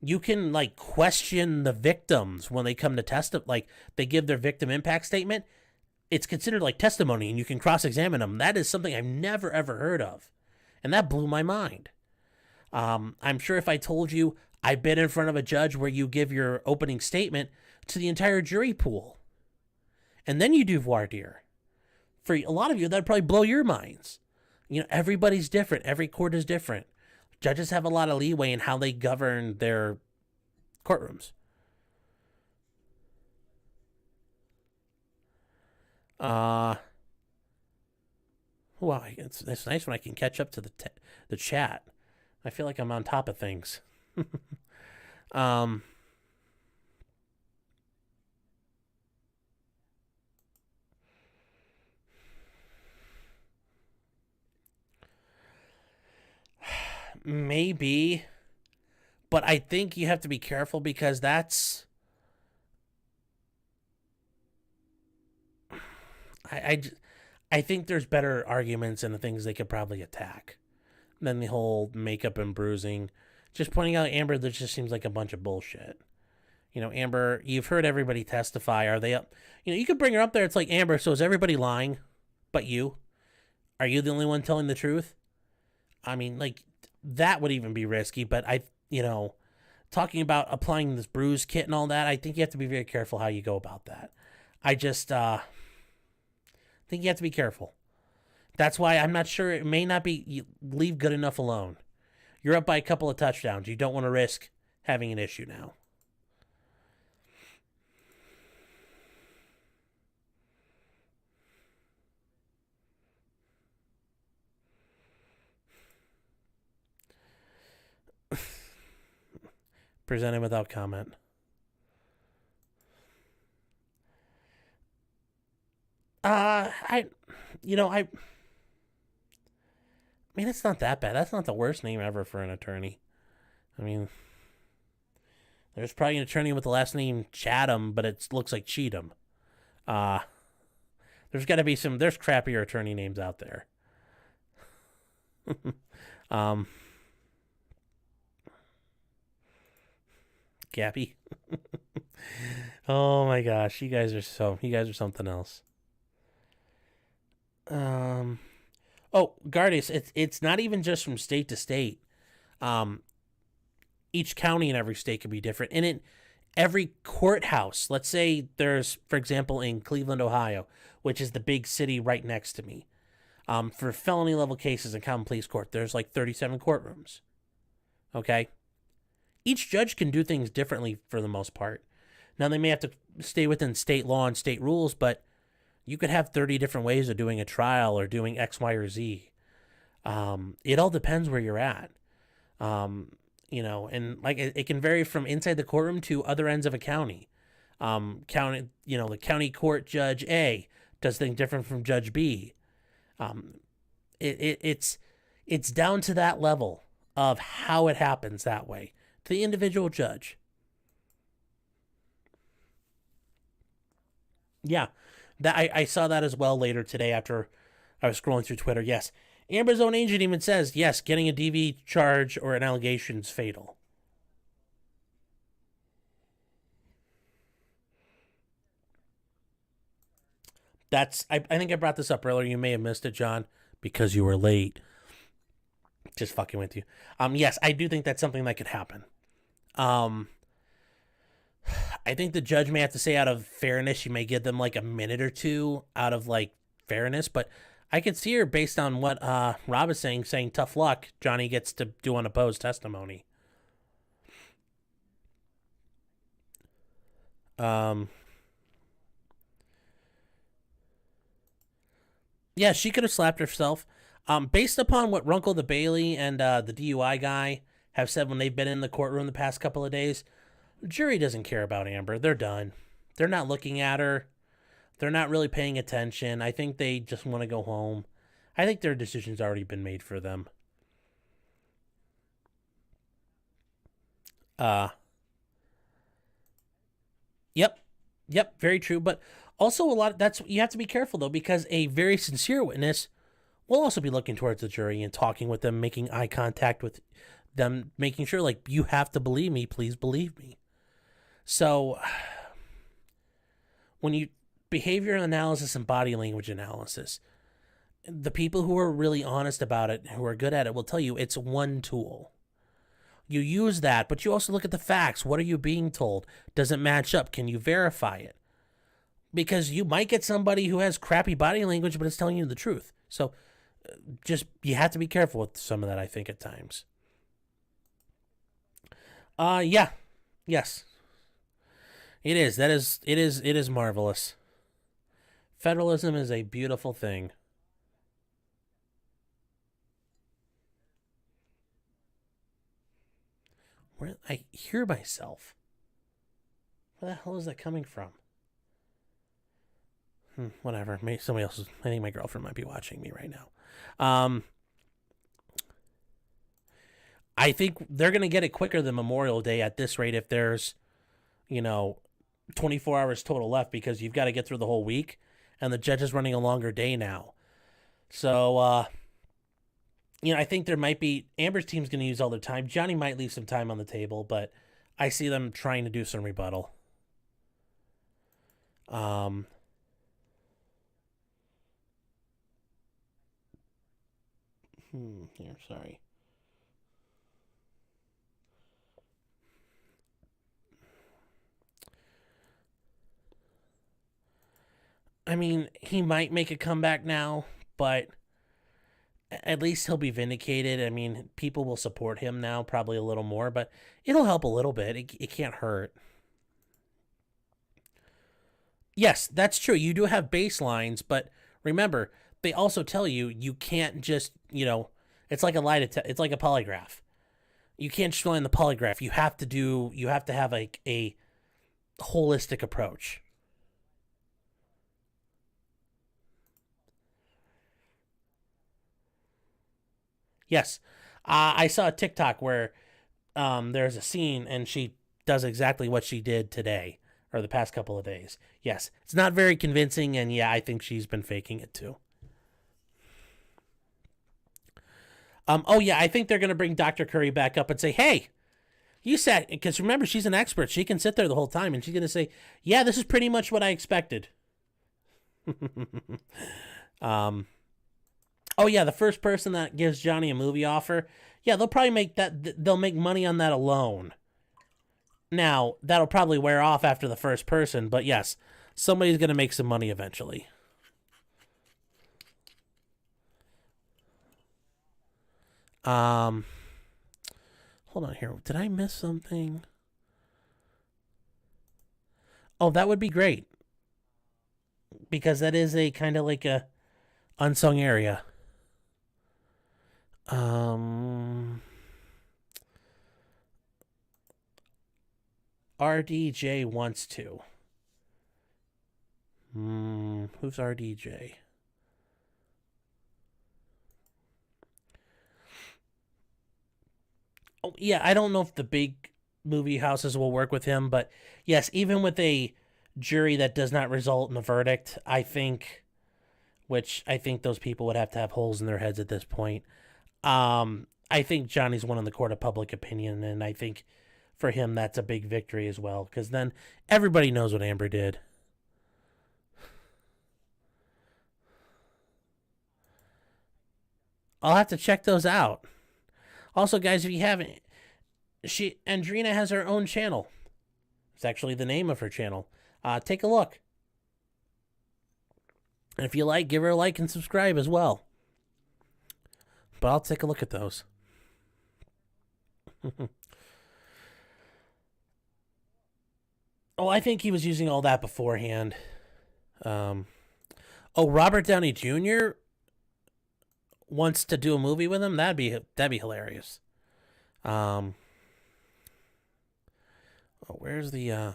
Speaker 1: you can question the victims when they come to testify. They give their victim impact statement. It's considered testimony, and you can cross-examine them. That is something I've never, ever heard of. And that blew my mind. I'm sure if I told you I've been in front of a judge where you give your opening statement to the entire jury pool, and then you do voir dire. For a lot of you, that'd probably blow your minds. Everybody's different. Every court is different. Judges have a lot of leeway in how they govern their courtrooms. Well, it's nice when I can catch up to the chat. I feel like I'm on top of things. Maybe, but I think you have to be careful because I think there's better arguments and the things they could probably attack than the whole makeup and bruising. Just pointing out Amber, that just seems like a bunch of bullshit. Amber, you've heard everybody testify. Are they up? You could bring her up there. It's like, Amber, so is everybody lying but you? Are you the only one telling the truth? I mean, that would even be risky, but talking about applying this bruise kit and all that, I think you have to be very careful how you go about that. I just think you have to be careful. That's why I'm not sure. It may not be leave good enough alone. You're up by a couple of touchdowns. You don't want to risk having an issue now. Presented without comment. I mean, it's not that bad. That's not the worst name ever for an attorney. I mean, there's probably an attorney with the last name Chatham, but it looks like Cheatham. There's got to be there's crappier attorney names out there. Gappy. Oh my gosh, you guys are something else. Oh, Gardius, it's not even just from state to state. Each county in every state can be different. And every courthouse, let's say there's, for example, in Cleveland, Ohio, which is the big city right next to me, for felony level cases in common pleas court, there's like 37 courtrooms. Okay? Each judge can do things differently for the most part. Now, they may have to stay within state law and state rules, but you could have 30 different ways of doing a trial or doing X, Y, or Z. It all depends where you're at. And like it can vary from inside the courtroom to other ends of a county. The county court judge A does things different from judge B. It's down to that level of how it happens that way to the individual judge. Yeah, that I saw that as well later today after I was scrolling through Twitter. Yes, Amber's own agent even says, yes, getting a DV charge or an allegation is fatal. I think I brought this up earlier. You may have missed it, John, because you were late. Just fucking with you. Yes, I do think that's something that could happen. I think the judge may have to say out of fairness, you may give them like a minute or two out of like fairness, but I could see her based on what Rob is saying tough luck, Johnny gets to do unopposed testimony. Yeah, she could have slapped herself. Based upon what Runkle the Bailey and the DUI guy have said when they've been in the courtroom the past couple of days, the jury doesn't care about Amber. They're done. They're not looking at her. They're not really paying attention. I think they just want to go home. I think their decision's already been made for them. Yep, very true. But also you have to be careful though, because a very sincere witness will also be looking towards the jury and talking with them, making eye contact with them, making sure like, you have to believe me, please believe me. So when you behavior analysis and body language analysis, the people who are really honest about it, who are good at it, will tell you it's one tool. You use that, but you also look at the facts. What are you being told? Does it match up? Can you verify it? Because you might get somebody who has crappy body language, but it's telling you the truth. So you have to be careful with some of that, I think, at times. Yes. It is marvelous. Federalism is a beautiful thing. Where I hear myself. Where the hell is that coming from? Whatever. Maybe somebody else I think my girlfriend might be watching me right now. I think they're going to get it quicker than Memorial Day at this rate if there's, 24 hours total left, because you've got to get through the whole week, and the judge is running a longer day now. So, I think there might be, Amber's team's going to use all their time. Johnny might leave some time on the table, but I see them trying to do some rebuttal. Here, sorry. I mean, he might make a comeback now, but at least he'll be vindicated. I mean, people will support him now, probably a little more, but it'll help a little bit. It can't hurt. Yes, that's true. You do have baselines, but remember, they also tell you you can't just, it's like a lie it's like a polygraph. You can't just rely on the polygraph. You have to have a holistic approach. Yes. I saw a TikTok where there's a scene and she does exactly what she did today or the past couple of days. Yes. It's not very convincing, and yeah, I think she's been faking it too. Oh yeah, I think they're going to bring Dr. Curry back up and say, hey, you said, because remember, she's an expert. She can sit there the whole time and she's going to say, yeah, this is pretty much what I expected. Oh yeah, the first person that gives Johnny a movie offer, yeah, they'll probably they'll make money on that alone. Now, that'll probably wear off after the first person, but yes, somebody's going to make some money eventually. Hold on here. Did I miss something? Oh, that would be great. Because that is a kind of like a unsung area. RDJ wants to. Who's RDJ? Oh, yeah, I don't know if the big movie houses will work with him, but yes, even with a jury that does not result in a verdict, I think those people would have to have holes in their heads at this point. I think Johnny's won in the court of public opinion, and I think for him that's a big victory as well, because then everybody knows what Amber did. I'll have to check those out. Also, guys, if you haven't, Andrina has her own channel. It's actually the name of her channel. Take a look. And if you like, give her a like and subscribe as well. But I'll take a look at those. Oh, I think he was using all that beforehand. Robert Downey Jr. wants to do a movie with him. That'd be hilarious. Where's the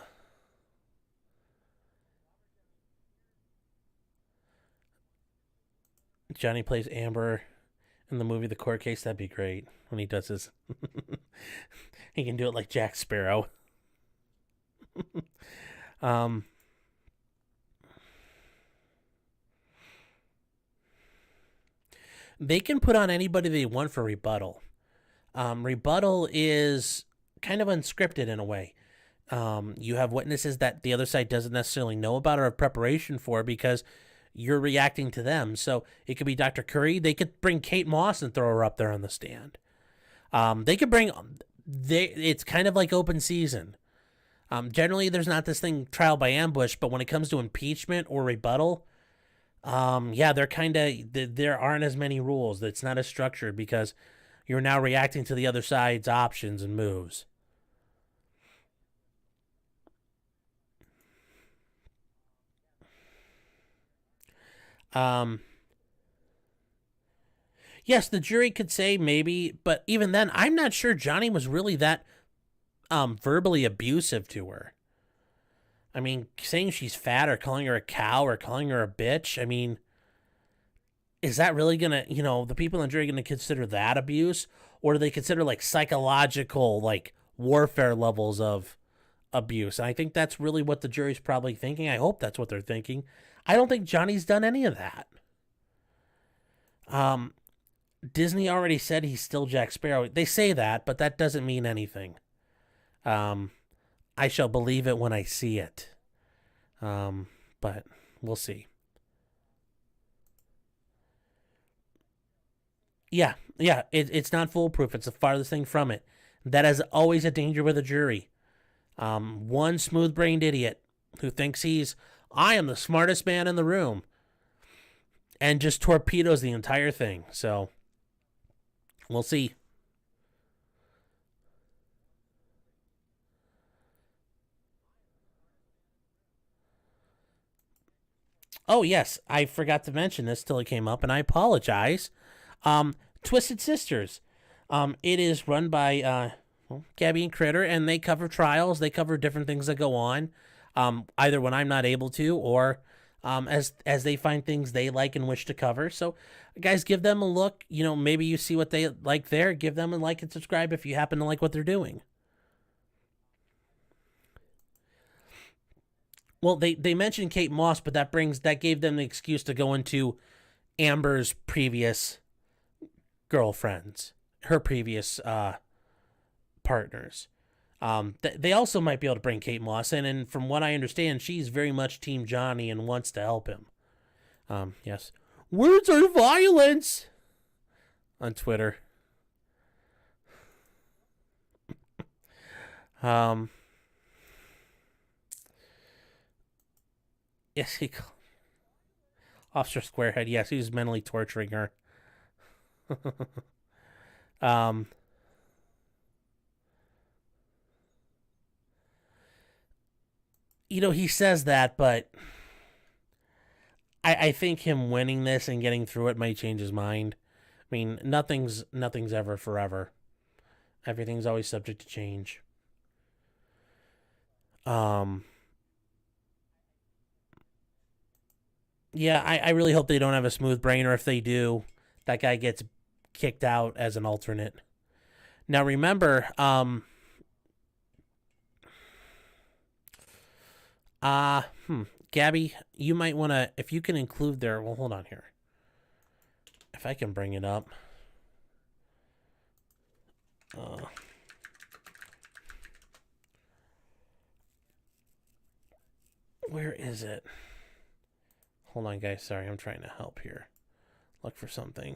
Speaker 1: Johnny plays Amber in the movie The Court Case? That'd be great when he does his. He can do it like Jack Sparrow. They can put on anybody they want for rebuttal. Rebuttal is kind of unscripted in a way. You have witnesses that the other side doesn't necessarily know about or have preparation for because you're reacting to them. So it could be Dr. Curry. They could bring Kate Moss and throw her up there on the stand. They could bring... It's kind of like open season. Generally, there's not this thing trial by ambush, but when it comes to impeachment or rebuttal, there aren't as many rules. It's not as structured because you're now reacting to the other side's options and moves. Yes, the jury could say maybe, but even then, I'm not sure Johnny was really that verbally abusive to her. I mean, saying she's fat or calling her a cow or calling her a bitch, I mean, is that really going to, the people in the jury going to consider that abuse? Or do they consider, like, psychological, like, warfare levels of abuse? And I think that's really what the jury's probably thinking. I hope that's what they're thinking. I don't think Johnny's done any of that. Disney already said he's still Jack Sparrow. They say that, but that doesn't mean anything. I shall believe it when I see it. But we'll see. Yeah, it's not foolproof. It's the farthest thing from it. That is always a danger with a jury. One smooth-brained idiot who thinks I am the smartest man in the room, and just torpedoes the entire thing. So, We'll see. Oh, yes, I forgot to mention this till it came up, and I apologize. Twisted Sisters. It is run by Gabby and Critter, and they cover trials. They cover different things that go on, either when I'm not able to, or as they find things they like and wish to cover. So, guys, give them a look. You know, maybe you see what they like there. Give them a like and subscribe if you happen to like what they're doing. Well, they mentioned Kate Moss, but that gave them the excuse to go into Amber's previous girlfriends, her previous partners. They also might be able to bring Kate Moss in, and from what I understand, she's very much Team Johnny and wants to help him. Yes. Words are violence! On Twitter. Yes, Officer Squarehead, yes, he's mentally torturing her. You know, he says that, but I think him winning this and getting through it might change his mind. I mean, nothing's ever forever. Everything's always subject to change. Yeah, I really hope they don't have a smooth brain, or if they do, that guy gets kicked out as an alternate. Now remember, Gabby, you might want to, if you can include their, well, hold on here. If I can bring it up. Where is it? Hold on, guys. Sorry, I'm trying to help here. Look for something.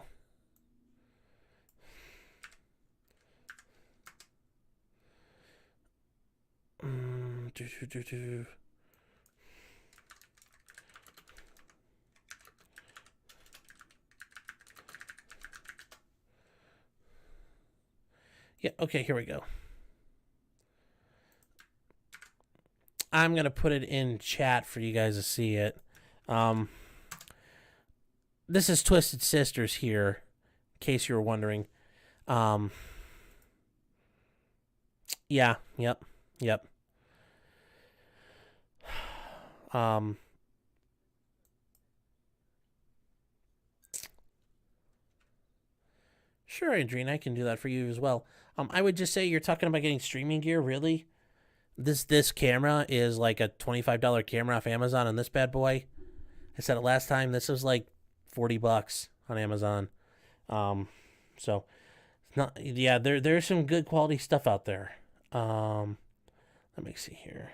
Speaker 1: Yeah, okay, here we go. I'm going to put it in chat for you guys to see it. This is Twisted Sisters here, in case you were wondering. Yeah, yep. Sure, Adrian, I can do that for you as well. I would just say you're talking about getting streaming gear, really? This camera is like a $25 camera off Amazon, and this bad boy, I said it last time, this was like $40 on Amazon. So not, yeah, there's some good quality stuff out there. Let me see here.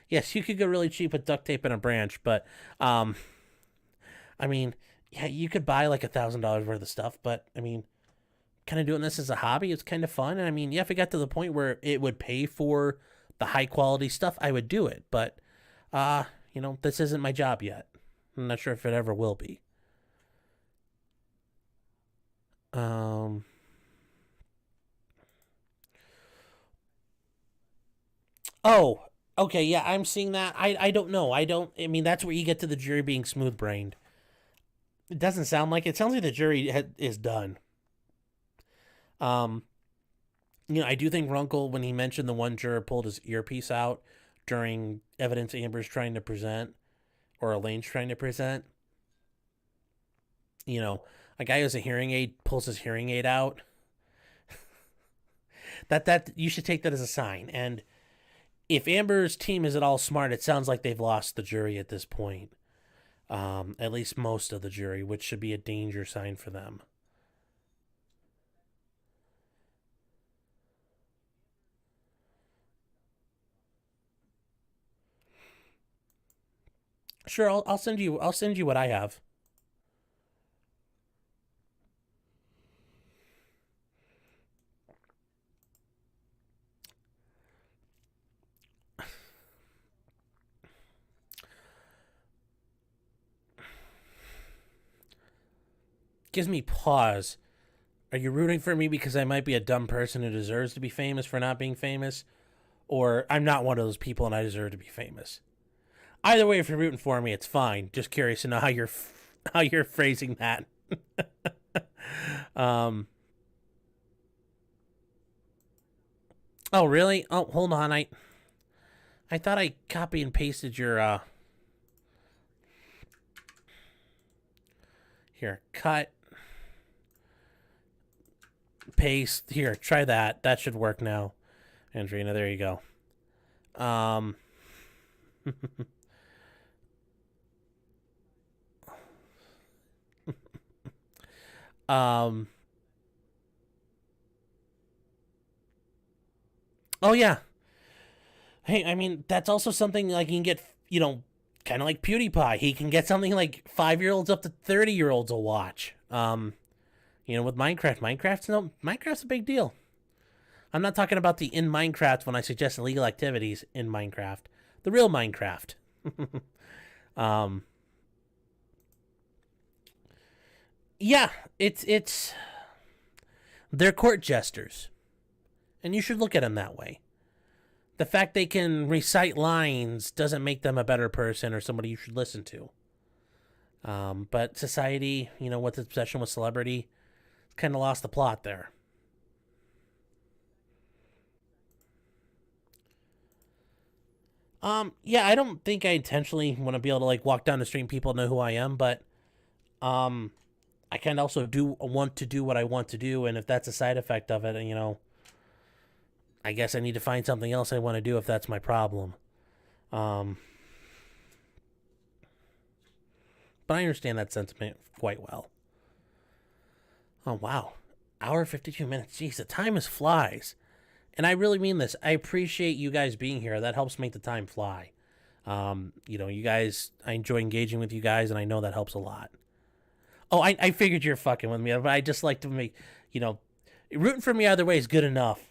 Speaker 1: Yes, you could go really cheap with duct tape and a branch, but I mean, yeah, you could buy like $1,000 worth of stuff, but I mean, kind of doing this as a hobby, it's kind of fun. And I mean, yeah, if it got to the point where it would pay for the high quality stuff, I would do it. But you know, this isn't my job yet. I'm not sure if it ever will be. Oh, okay, yeah, I'm seeing that. I don't know. I mean, that's where you get to the jury being smooth-brained. It doesn't sound like it. It sounds like the jury is done. You know, I do think Runkle, when he mentioned the one juror pulled his earpiece out during evidence Amber's trying to present, or Elaine's trying to present, you know, a guy who has a hearing aid pulls his hearing aid out. that you should take that as a sign. And if Amber's team is at all smart, it sounds like they've lost the jury at this point. At least most of the jury, which should be a danger sign for them. Sure, I'll send you what I have. gives me pause. Are you rooting for me because I might be a dumb person who deserves to be famous for not being famous? Or I'm not one of those people and I deserve to be famous? Either way, if you're rooting for me, it's fine. Just curious to know how you're phrasing that. Oh, really? Oh, hold on. I thought I copy and pasted your, Here, cut. Paste. Here, try that. That should work now. Andrina, there you go. Oh, yeah. Hey, I mean, that's also something like you can get, kind of like PewDiePie. He can get something like 5-year-olds up to 30-year-olds will watch. With Minecraft. Minecraft's a big deal. I'm not talking about the in Minecraft when I suggest illegal activities in Minecraft. The real Minecraft. Yeah, it's they're court jesters. And you should look at them that way. The fact they can recite lines doesn't make them a better person or somebody you should listen to. But society, with its obsession with celebrity, kind of lost the plot there. Yeah, I don't think I intentionally want to be able to walk down the street and people know who I am, but I kind of also do want to do what I want to do, and if that's a side effect of it, I guess I need to find something else I want to do if that's my problem. But I understand that sentiment quite well. Oh, wow. Hour 52 minutes. Jeez, the time flies. And I really mean this. I appreciate you guys being here. That helps make the time fly. You guys, I enjoy engaging with you guys, and I know that helps a lot. Oh, I figured you're fucking with me, but I just like to make, rooting for me either way is good enough.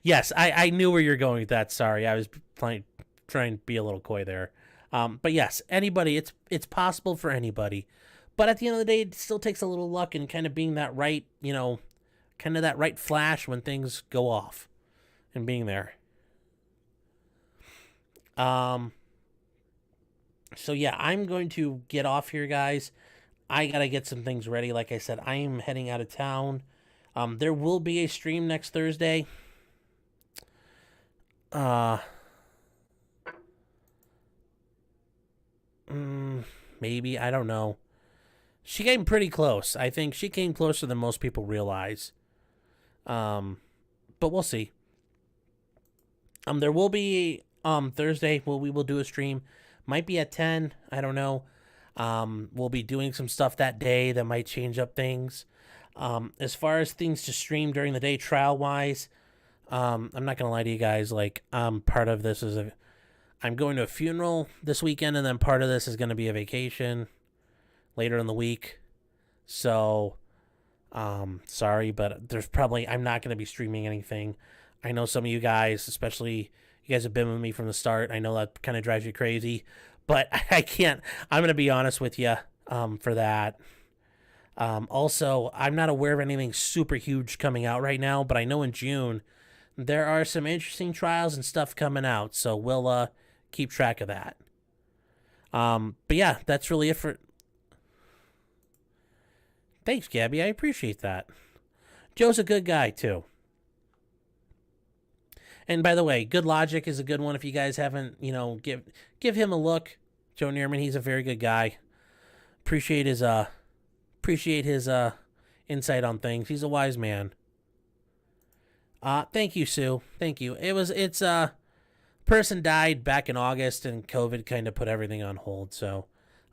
Speaker 1: Yes, I knew where you're going with that. Sorry, I was trying to be a little coy there. But yes, anybody, it's possible for anybody. But at the end of the day, it still takes a little luck and kind of being that right, kind of that right flash when things go off and being there. So yeah, I'm going to get off here, guys. I gotta get some things ready. Like I said, I am heading out of town. There will be a stream next Thursday. Maybe, I don't know. She came pretty close. I think she came closer than most people realize. But we'll see. There will be Thursday. We will do a stream. Might be at 10. I don't know. We'll be doing some stuff that day that might change up things. As far as things to stream during the day, trial wise, I'm not gonna lie to you guys. Part of this is I'm going to a funeral this weekend, and then part of this is gonna be a vacation later in the week. So, sorry, but I'm not gonna be streaming anything. I know some of you guys, especially you guys have been with me from the start. I know that kind of drives you crazy, but I can't. I'm gonna be honest with you, for that. Also, I'm not aware of anything super huge coming out right now, but I know in June there are some interesting trials and stuff coming out, so we'll keep track of that. But yeah, that's really it for... Thanks, Gabby. I appreciate that. Joe's a good guy, too. And by the way, Good Logic is a good one if you guys haven't, give him a look. Joe Neerman, he's a very good guy. Appreciate his insight on things. He's a wise man. Thank you, Sue. Thank you. It's person died back in August, and COVID kind of put everything on hold. So,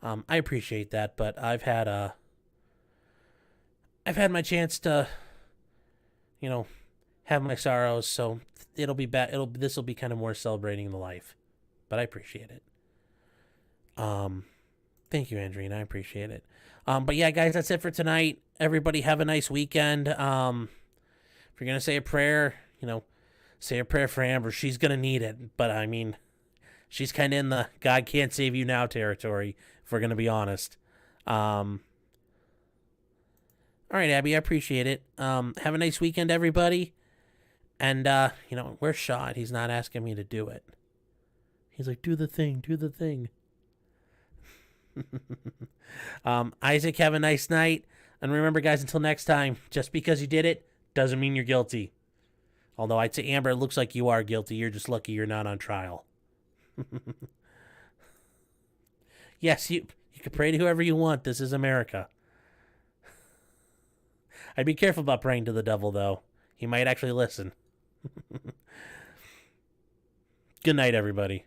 Speaker 1: I appreciate that, but I've had my chance to, have my sorrows. So it'll be bad. This will be kind of more celebrating the life, but I appreciate it. Thank you, Andrina. I appreciate it. But yeah, guys, that's it for tonight. Everybody have a nice weekend. If you're going to say a prayer, say a prayer for Amber. She's going to need it. But I mean, she's kind of in the God can't save you now territory, if we're going to be honest. All right, Abby, I appreciate it. Have a nice weekend, everybody. And, where's Shad? He's not asking me to do it. He's like, do the thing. Isaac, have a nice night. And remember, guys, until next time, just because you did it doesn't mean you're guilty. Although I'd say, Amber, it looks like you are guilty. You're just lucky you're not on trial. Yes, you can pray to whoever you want. This is America. I'd be careful about praying to the devil, though. He might actually listen. Good night, everybody.